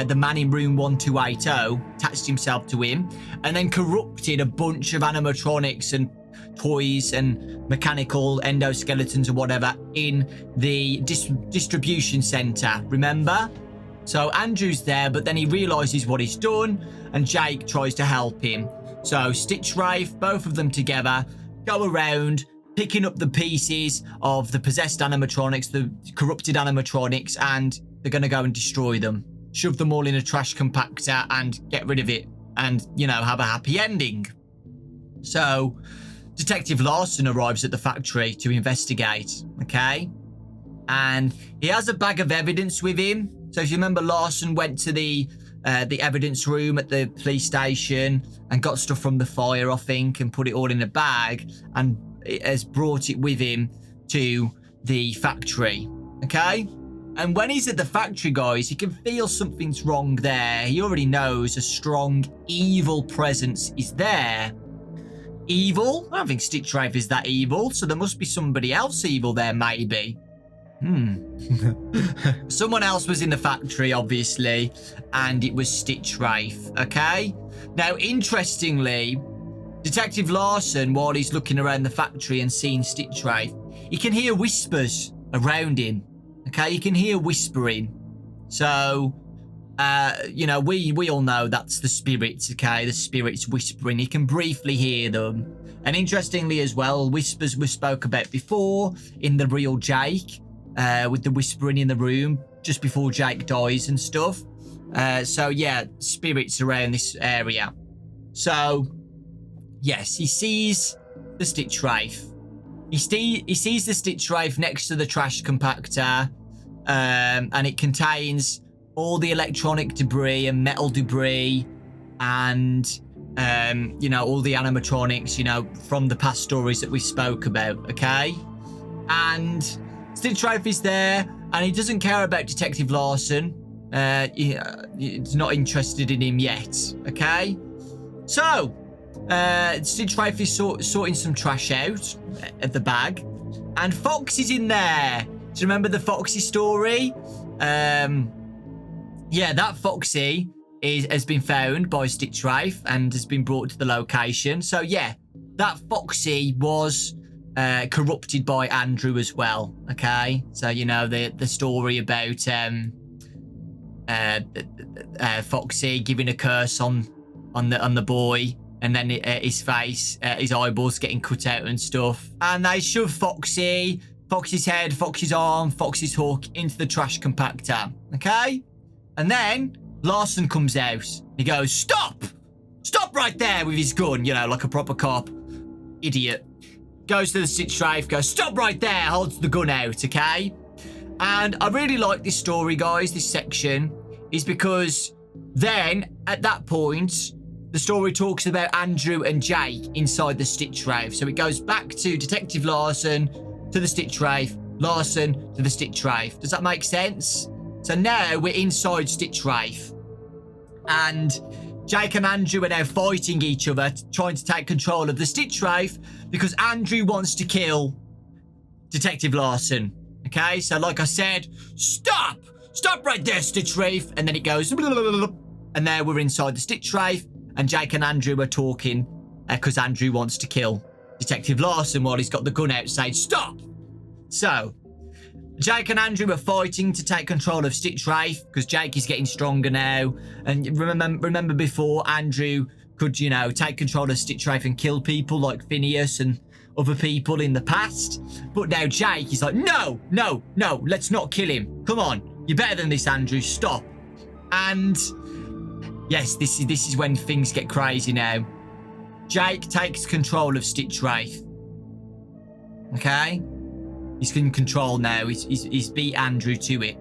Speaker 1: the man in room 1280, attached himself to him, and then corrupted a bunch of animatronics and toys and mechanical endoskeletons or whatever in the distribution center. Remember? So Andrew's there, but then he realizes what he's done, and Jake tries to help him. So Stitchwraith, both of them together, go around picking up the pieces of the possessed animatronics, the corrupted animatronics, and they're going to go and destroy them. Shove them all in a trash compactor and get rid of it and, you know, have a happy ending. So Detective Larson arrives at the factory to investigate, okay? And he has a bag of evidence with him. So if you remember, Larson went to the evidence room at the police station and got stuff from the fire, I think, and put it all in a bag and has brought it with him to the factory, okay? And when he's at the factory, guys, he can feel something's wrong there. He already knows a strong evil presence is there. Evil? I don't think Stitchwraith is that evil, so there must be somebody else evil there, maybe. Someone else was in the factory, obviously, and it was Stitchwraith, okay? Now, interestingly, Detective Larson, while he's looking around the factory and seeing Stitchwraith, he can hear whispers around him, okay? He can hear whispering. So, you know, we all know that's the spirits, okay? The spirits whispering. He can briefly hear them. And interestingly as well, whispers were spoke about before in the real Jake. With the whispering in the room just before Jake dies and stuff. So yeah, spirits around this area. So yes, he sees the Stitchwraith. He sees the Stitchwraith next to the trash compactor, and it contains all the electronic debris and metal debris, and you know, all the animatronics, you know, from the past stories that we spoke about. Okay, and Stitchwraith is there, and he doesn't care about Detective Larson. He's not interested in him yet, okay? So, Stitchwraith is sorting some trash out at the bag, and Fox is in there. Do you remember the Foxy story? Yeah, that Foxy has been found by Stitchwraith and has been brought to the location. So, yeah, that Foxy was corrupted by Andrew as well, okay? So, you know, the story about Foxy giving a curse on the boy, and then his face, his eyeballs getting cut out and stuff. And they shove Foxy's head, Foxy's arm, Foxy's hook into the trash compactor, okay? And then Larson comes out. He goes, "Stop! Stop right there," with his gun, you know, like a proper cop. Idiot. Goes to the Stitchwraith, goes, "Stop right there," holds the gun out, okay? And I really like this story, guys, this section, is because then, at that point, the story talks about Andrew and Jake inside the Stitchwraith. So it goes back to Detective Larson, to the Stitchwraith, Larson to the Stitchwraith. Does that make sense? So now we're inside Stitchwraith. And Jake and Andrew are now fighting each other, trying to take control of the Stitchwraith, because Andrew wants to kill Detective Larson. Okay, so like I said, stop! Stop right there, Stitchwraith! And then it goes, and there we're inside the Stitchwraith, and Jake and Andrew are talking, because Andrew wants to kill Detective Larson while he's got the gun out, saying, "Stop!" So, Jake and Andrew are fighting to take control of Stitchwraith, because Jake is getting stronger now. And remember before, Andrew could, you know, take control of Stitchwraith and kill people like Phineas and other people in the past. But now Jake is like, no, let's not kill him. Come on, you're better than this, Andrew. Stop. And yes, this is when things get crazy now. Jake takes control of Stitchwraith. Okay? He's in control now. He's beat Andrew to it.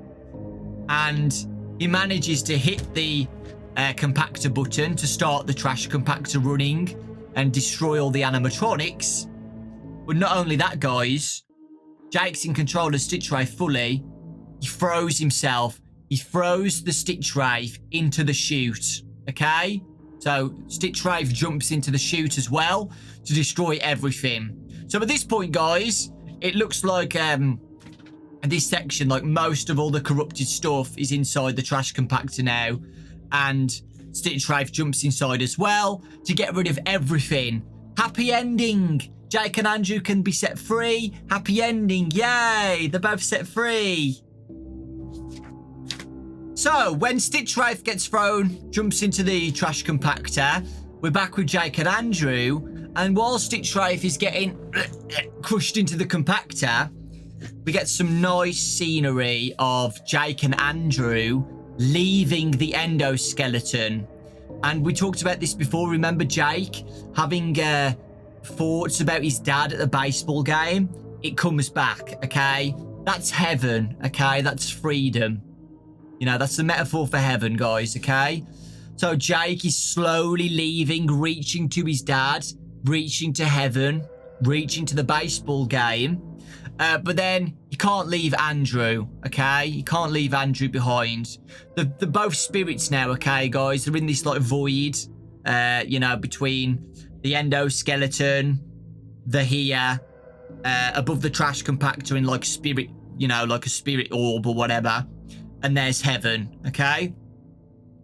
Speaker 1: And he manages to hit the compactor button to start the trash compactor running and destroy all the animatronics. But not only that, guys. Jake's in control of Stitchwraith fully. He throws himself. He throws the Stitchwraith into the chute. Okay? So Stitchwraith jumps into the chute as well to destroy everything. So at this point, guys, it looks like in this section, like most of all the corrupted stuff is inside the trash compactor now. And Stitchwraith jumps inside as well to get rid of everything. Happy ending. Jake and Andrew can be set free. Happy ending. Yay. They're both set free. So, when Stitchwraith gets thrown, jumps into the trash compactor, we're back with Jake and Andrew. And while Stitchwraith is getting crushed into the compactor, we get some nice scenery of Jake and Andrew leaving the endoskeleton. And we talked about this before. Remember Jake having thoughts about his dad at the baseball game? It comes back, okay? That's heaven, okay? That's freedom. You know, that's the metaphor for heaven, guys, okay? So Jake is slowly leaving, reaching to his dad, reaching to heaven, reaching to the baseball game. But then he can't leave Andrew, okay? He can't leave Andrew behind. They're both spirits now, okay, guys? They're in this, like, void, you know, between the endoskeleton, the here, above the trash compactor in, like, spirit, you know, like a spirit orb or whatever. And there's heaven, okay?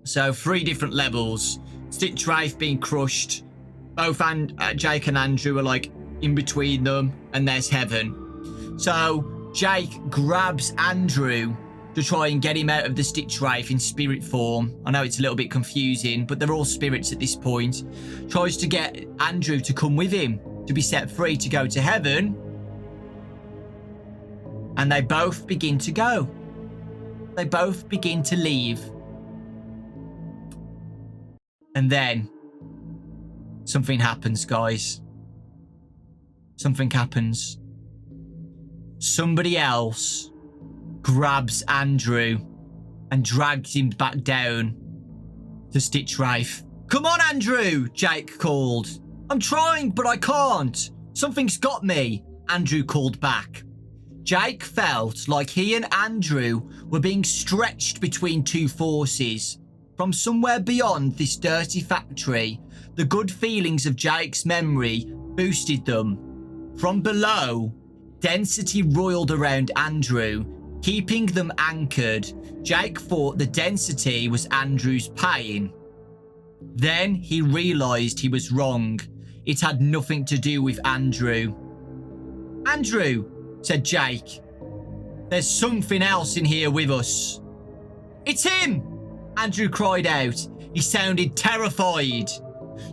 Speaker 1: So 3 different levels. Stitchwraith being crushed. Both Jake and Andrew are, like, in between them. And there's heaven. So Jake grabs Andrew to try and get him out of the Stitchwraith in spirit form. I know it's a little bit confusing, but they're all spirits at this point. Tries to get Andrew to come with him to be set free to go to heaven. And they both begin to go. They both begin to leave. And then something happens, guys. Something happens. Somebody else grabs Andrew and drags him back down to Stitchwraith. Come on, Andrew, Jake called. I'm trying, but I can't. Something's got me, Andrew called back. Jake felt like he and Andrew were being stretched between 2 forces. From somewhere beyond this dirty factory, the good feelings of Jake's memory boosted them. From below, density roiled around Andrew, keeping them anchored. Jake thought the density was Andrew's pain. Then he realised he was wrong. It had nothing to do with Andrew. Andrew, said Jake. There's something else in here with us. It's him! Andrew cried out. He sounded terrified.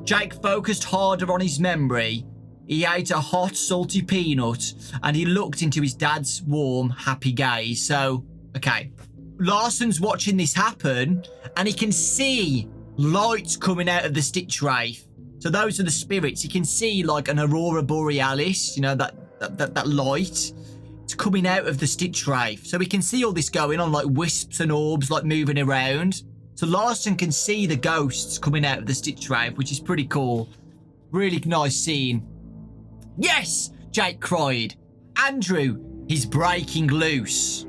Speaker 1: Jake focused harder on his memory. He ate a hot, salty peanut and he looked into his dad's warm, happy gaze. So, okay. Larson's watching this happen and he can see lights coming out of the Stitchwraith. So those are the spirits. He can see like an aurora borealis, you know, that light. It's coming out of the Stitchwraith. So we can see all this going on, like wisps and orbs like moving around. So Larson can see the ghosts coming out of the Stitchwraith, which is pretty cool. Really nice scene. Yes, Jake cried. Andrew, he's breaking loose.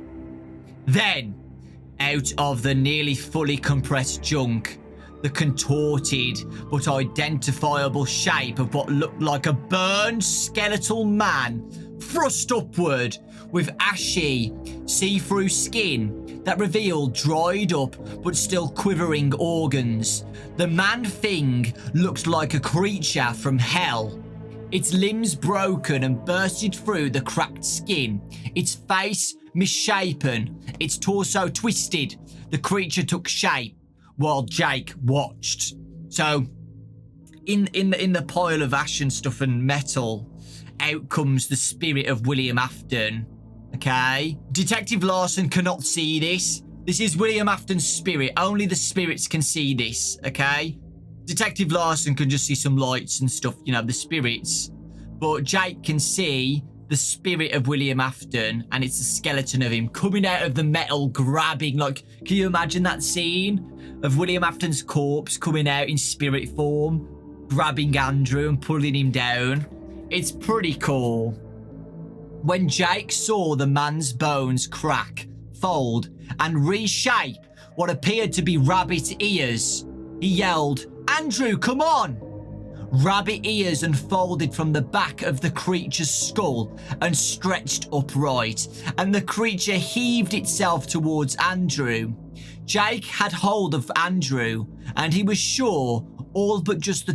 Speaker 1: Then, out of the nearly fully compressed junk, the contorted but identifiable shape of what looked like a burned skeletal man thrust upward with ashy, see-through skin that revealed dried up but still quivering organs. The man-thing looked like a creature from hell. Its limbs broken and bursted through the cracked skin, its face misshapen, its torso twisted. The creature took shape while Jake watched. So, in the pile of ash and stuff and metal, out comes the spirit of William Afton. Okay? Detective Larson cannot see this. This is William Afton's spirit. Only the spirits can see this. Okay? Detective Larson can just see some lights and stuff, you know, the spirits. But Jake can see the spirit of William Afton, and it's a skeleton of him coming out of the metal, grabbing, like, can you imagine that scene of William Afton's corpse coming out in spirit form, grabbing Andrew and pulling him down? It's pretty cool. When Jake saw the man's bones crack, fold, and reshape what appeared to be rabbit ears, he yelled, "Andrew, come on!" Rabbit ears unfolded from the back of the creature's skull and stretched upright, and the creature heaved itself towards Andrew. Jake had hold of Andrew, and he was sure all but just the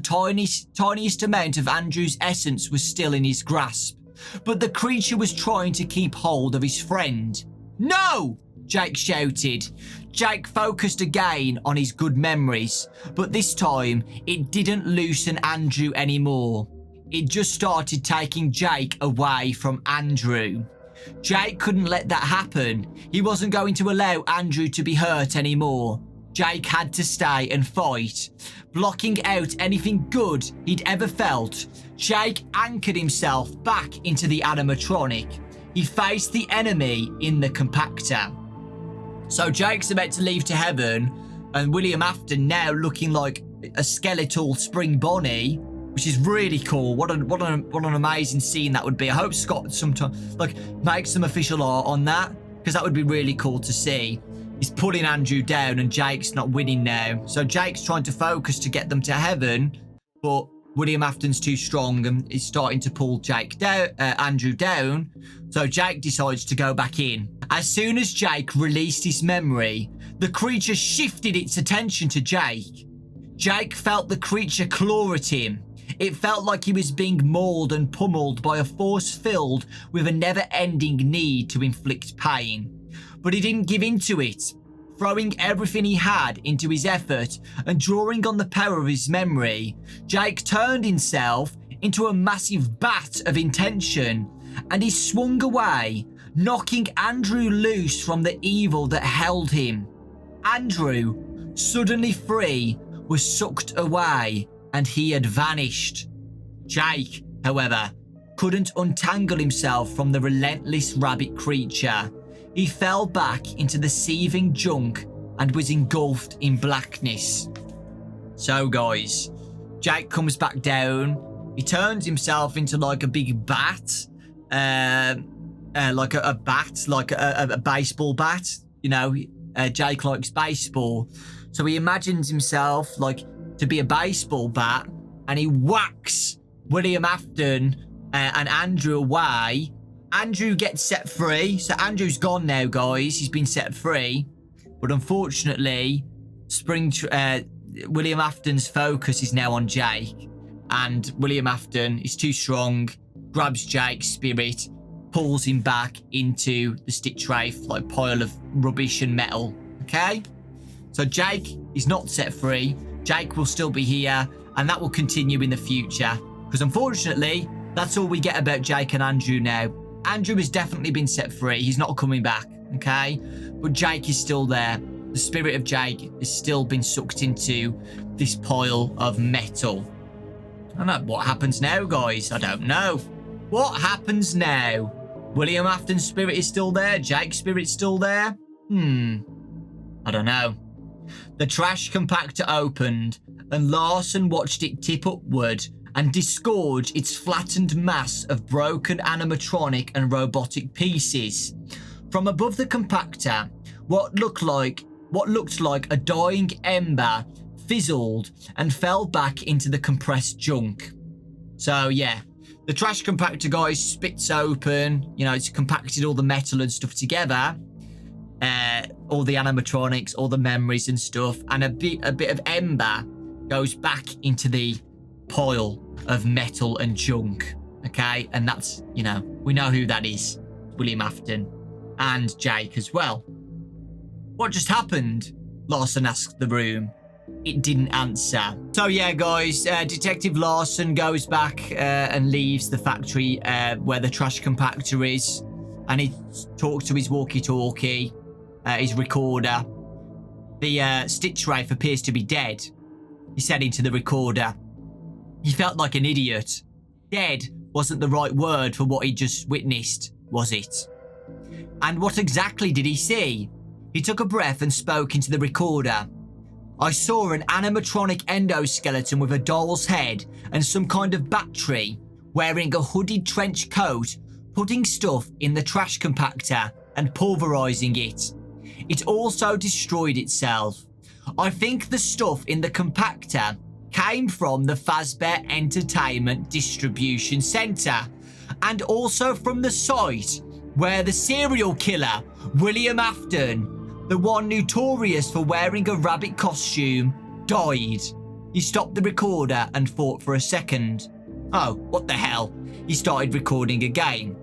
Speaker 1: tiniest amount of Andrew's essence was still in his grasp. But the creature was trying to keep hold of his friend. "No!" Jake shouted. Jake focused again on his good memories, but this time it didn't loosen Andrew anymore. It just started taking Jake away from Andrew. Jake couldn't let that happen. He wasn't going to allow Andrew to be hurt anymore. Jake had to stay and fight, blocking out anything good he'd ever felt. Jake anchored himself back into the animatronic. He faced the enemy in the compactor. So Jake's about to leave to heaven, and William Afton now looking like a skeletal spring Bonnie, which is really cool. What an amazing scene that would be. I hope Scott sometime make some official art on that, because that would be really cool to see. He's pulling Andrew down, and Jake's not winning now. So Jake's trying to focus to get them to heaven, but William Afton's too strong and is starting to pull Andrew down. So Jake decides to go back in. As soon as Jake released his memory, the creature shifted its attention to Jake. Jake felt the creature claw at him. It felt like he was being mauled and pummeled by a force filled with a never-ending need to inflict pain. But he didn't give in to it. Throwing everything he had into his effort and drawing on the power of his memory, Jake turned himself into a massive bat of intention, and he swung away, knocking Andrew loose from the evil that held him. Andrew, suddenly free, was sucked away, and he had vanished. Jake, however, couldn't untangle himself from the relentless rabbit creature. He fell back into the seething junk and was engulfed in blackness. So guys, Jake comes back down. He turns himself into like a big bat. Like a baseball bat. You know, Jake likes baseball. So he imagines himself like to be a baseball bat, and he whacks William Afton and Andrew away. Andrew gets set free. So Andrew's gone now, guys. He's been set free. But unfortunately, William Afton's focus is now on Jake. And William Afton is too strong, grabs Jake's spirit, pulls him back into the Stitchwraith, like pile of rubbish and metal. Okay? So Jake is not set free. Jake will still be here, and that will continue in the future. Because unfortunately, that's all we get about Jake and Andrew now. Andrew has definitely been set free. He's not coming back, okay? But Jake is still there. The spirit of Jake has still been sucked into this pile of metal. I don't know what happens now, guys. I don't know. What happens now? William Afton's spirit is still there. Jake's spirit's still there. I don't know. The trash compactor opened, and Larson watched it tip upward and disgorge its flattened mass of broken animatronic and robotic pieces. From above the compactor, what looked like a dying ember fizzled and fell back into the compressed junk. So yeah, the trash compactor, guys, spits open. You know, it's compacted all the metal and stuff together. All the animatronics, all the memories and stuff, and a bit of ember goes back into the pile of metal and junk. Okay, and that's, you know, we know who that is. William Afton and Jake as well. What just happened? Larson asked the room. It didn't answer. So yeah, guys, Detective Larson goes back and leaves the factory where the trash compactor is, and he talks to his walkie-talkie, his recorder. The Stitchwraith appears to be dead. He said into the recorder. He felt like an idiot. Dead wasn't the right word for what he just witnessed, was it? And what exactly did he see? He took a breath and spoke into the recorder. I saw an animatronic endoskeleton with a doll's head and some kind of battery, wearing a hooded trench coat, putting stuff in the trash compactor and pulverizing it. It also destroyed itself. I think the stuff in the compactor came from the Fazbear Entertainment Distribution Centre, and also from the site where the serial killer, William Afton, the one notorious for wearing a rabbit costume, died. He stopped the recorder and thought for a second. Oh, what the hell? He started recording again.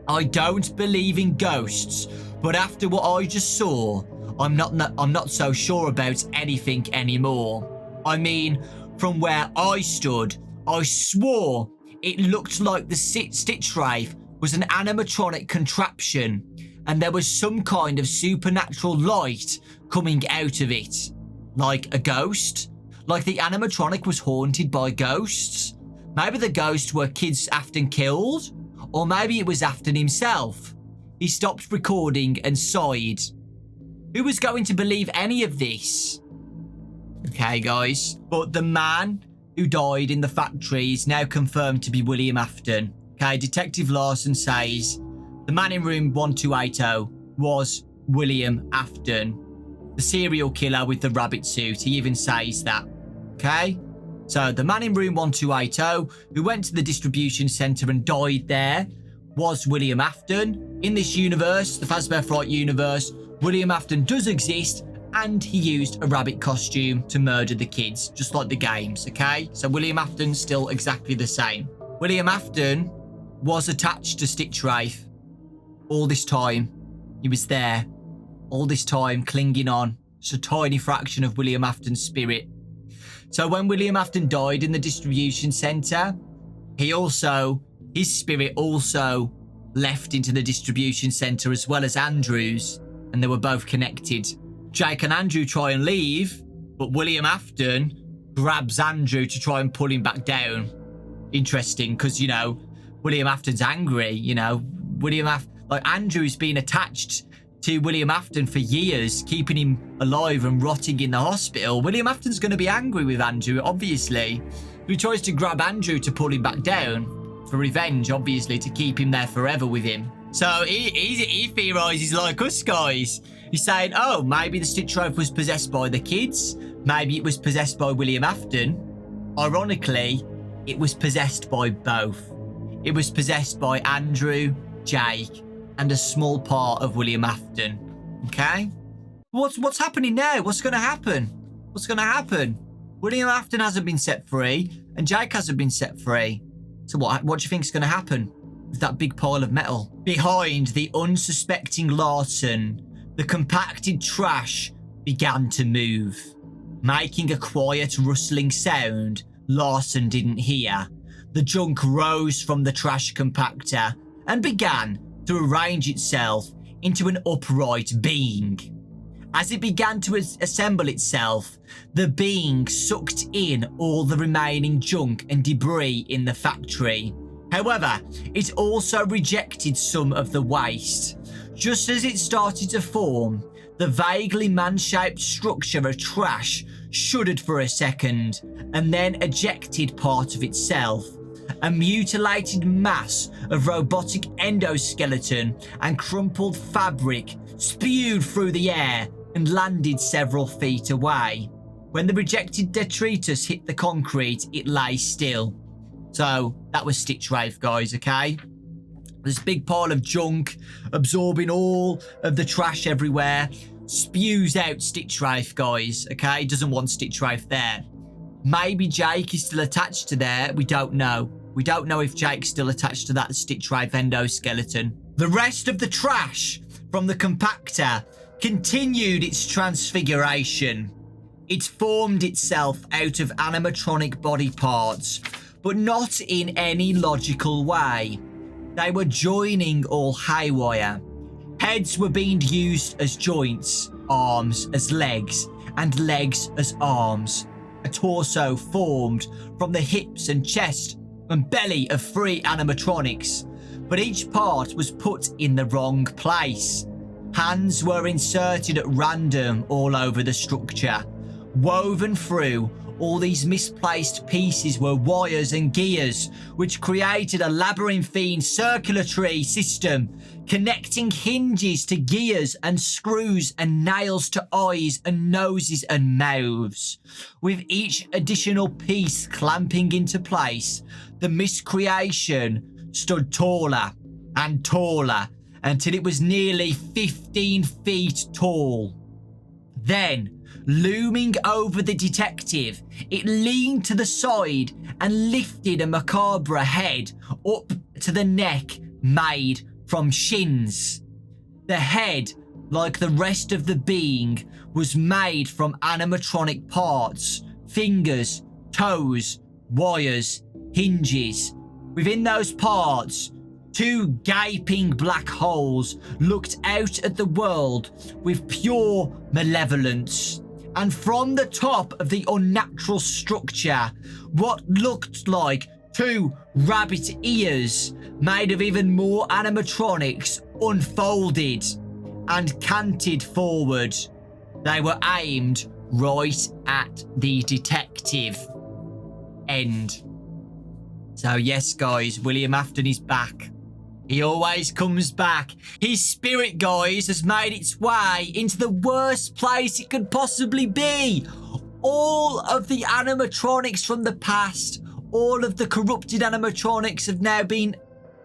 Speaker 1: I don't believe in ghosts, but after what I just saw, I'm not so sure about anything anymore. I mean, from where I stood, I swore it looked like the Stitchwraith was an animatronic contraption, and there was some kind of supernatural light coming out of it. Like a ghost? Like the animatronic was haunted by ghosts? Maybe the ghosts were kids Afton killed? Or maybe it was Afton himself. He stopped recording and sighed. Who was going to believe any of this? Okay, guys. But the man who died in the factory is now confirmed to be William Afton. Okay, Detective Larson says the man in room 1280 was William Afton, the serial killer with the rabbit suit. He even says that. Okay? So the man in room 1280 who went to the distribution centre and died there was William Afton. In this universe, the Fazbear Fright universe, William Afton does exist, and he used a rabbit costume to murder the kids, just like the games, okay? So William Afton's still exactly the same. William Afton was attached to Stitchwraith all this time. He was there all this time, clinging on. Just a tiny fraction of William Afton's spirit. So when William Afton died in the distribution centre, his spirit also left into the distribution centre as well as Andrew's, and they were both connected. Jake and Andrew try and leave, but William Afton grabs Andrew to try and pull him back down. Interesting, because, you know, William Afton's angry, you know. Andrew's been attached to William Afton for years, keeping him alive and rotting in the hospital. William Afton's going to be angry with Andrew, obviously. He tries to grab Andrew to pull him back down for revenge, obviously, to keep him there forever with him. So he theorizes like us guys. He's saying, oh, maybe the Stitchwraith was possessed by the kids. Maybe it was possessed by William Afton. Ironically, it was possessed by both. It was possessed by Andrew, Jake, and a small part of William Afton. Okay? What's happening now? What's going to happen? What's going to happen? William Afton hasn't been set free, and Jake hasn't been set free. So what do you think is going to happen with that big pile of metal? Behind the unsuspecting Larson, the compacted trash began to move, making a quiet rustling sound Larson didn't hear. The junk rose from the trash compactor and began to arrange itself into an upright being. As it began to assemble itself, the being sucked in all the remaining junk and debris in the factory. However, it also rejected some of the waste. Just as it started to form, the vaguely man-shaped structure of trash shuddered for a second and then ejected part of itself. A mutilated mass of robotic endoskeleton and crumpled fabric spewed through the air and landed several feet away. When the rejected detritus hit the concrete, it lay still. So that was Stitchwraith, guys, okay? This big pile of junk absorbing all of the trash everywhere spews out Stitchwraith, guys, okay? Doesn't want Stitchwraith there. Maybe Jake is still attached to there. We don't know. We don't know if Jake's still attached to that Stitchwraith endoskeleton. The rest of the trash from the compactor continued its transfiguration. It formed itself out of animatronic body parts, but not in any logical way. They were joining all haywire. Heads were being used as joints, arms as legs, and legs as arms. A torso formed from the hips and chest and belly of 3 animatronics, but each part was put in the wrong place. Hands were inserted at random all over the structure. Woven through all these misplaced pieces were wires and gears, which created a labyrinthine circulatory system, connecting hinges to gears and screws and nails to eyes and noses and mouths. With each additional piece clamping into place, the miscreation stood taller and taller until it was nearly 15 feet tall. Then, looming over the detective, it leaned to the side and lifted a macabre head up to the neck made from shins. The head, like the rest of the being, was made from animatronic parts, fingers, toes, wires, hinges. Within those parts, 2 gaping black holes looked out at the world with pure malevolence. And from the top of the unnatural structure, what looked like 2 rabbit ears made of even more animatronics unfolded and canted forward. They were aimed right at the detective. End. So yes, guys, William Afton is back. He always comes back. His spirit, guys, has made its way into the worst place it could possibly be. All of the animatronics from the past, all of the corrupted animatronics have now been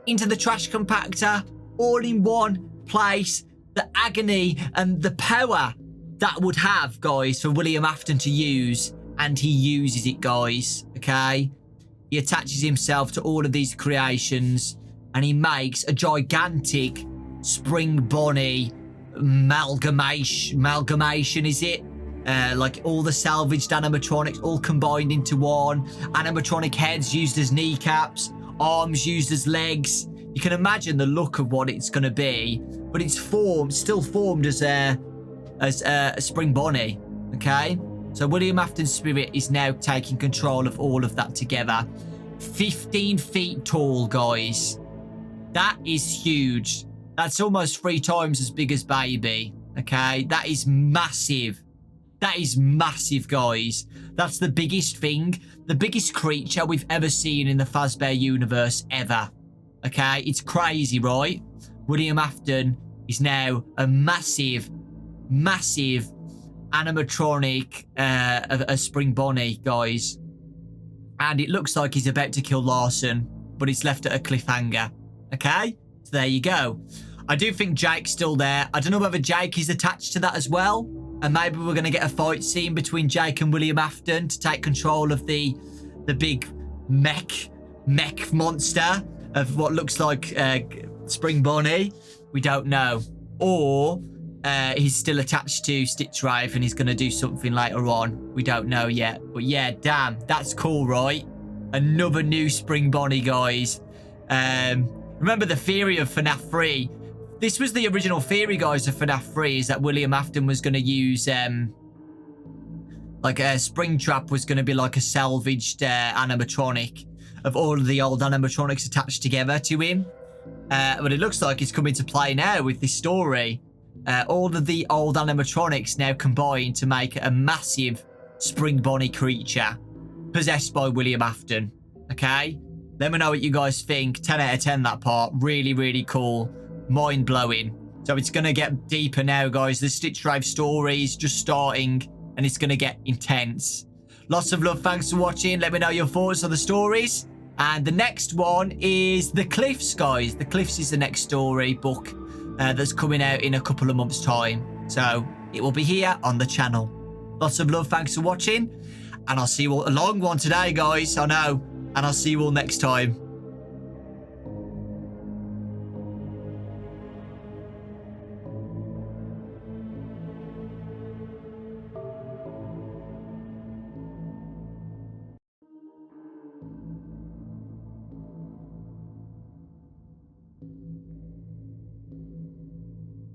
Speaker 1: into the trash compactor, all in one place. The agony and the power that would have, guys, for William Afton to use, and he uses it, guys, okay? He attaches himself to all of these creations, and he makes a gigantic Spring Bonnie amalgamation, is it? Like all the salvaged animatronics all combined into one. Animatronic heads used as kneecaps, arms used as legs. You can imagine the look of what it's going to be, but it's still formed as a Spring Bonnie, okay? So William Afton's spirit is now taking control of all of that together. 15 feet tall, guys. That is huge. That's almost 3 times as big as Baby. Okay, that is massive. That is massive, guys. That's the biggest thing, the biggest creature we've ever seen in the Fazbear universe ever. Okay, it's crazy, right? William Afton is now a massive animatronic a Spring Bonnie, guys. And it looks like he's about to kill Larson, but it's left at a cliffhanger. Okay, so there you go. I do think Jake's still there. I don't know whether Jake is attached to that as well. And maybe we're going to get a fight scene between Jake and William Afton to take control of the big mech monster of what looks like Spring Bonnie. We don't know. Or he's still attached to Stitchwraith and he's going to do something later on. We don't know yet. But yeah, damn, that's cool, right? Another new Spring Bonnie, guys. Remember the theory of FNAF 3? This was the original theory, guys, of FNAF 3, is that William Afton was going to use, like a Springtrap was going to be like a salvaged animatronic of all of the old animatronics attached together to him. But it looks like it's coming to play now with this story. All of the old animatronics now combine to make a massive Spring Bonnie creature possessed by William Afton. Okay? Let me know what you guys think. 10 out of 10, that part. Really, really cool. Mind-blowing. So it's going to get deeper now, guys. The Stitchwraith story is just starting, and it's going to get intense. Lots of love. Thanks for watching. Let me know your thoughts on the stories. And the next one is The Cliffs, guys. The Cliffs is the next story book that's coming out in a couple of months' time. So it will be here on the channel. Lots of love. Thanks for watching. And I'll see you all. A long one today, guys. I know. And I'll see you all next time.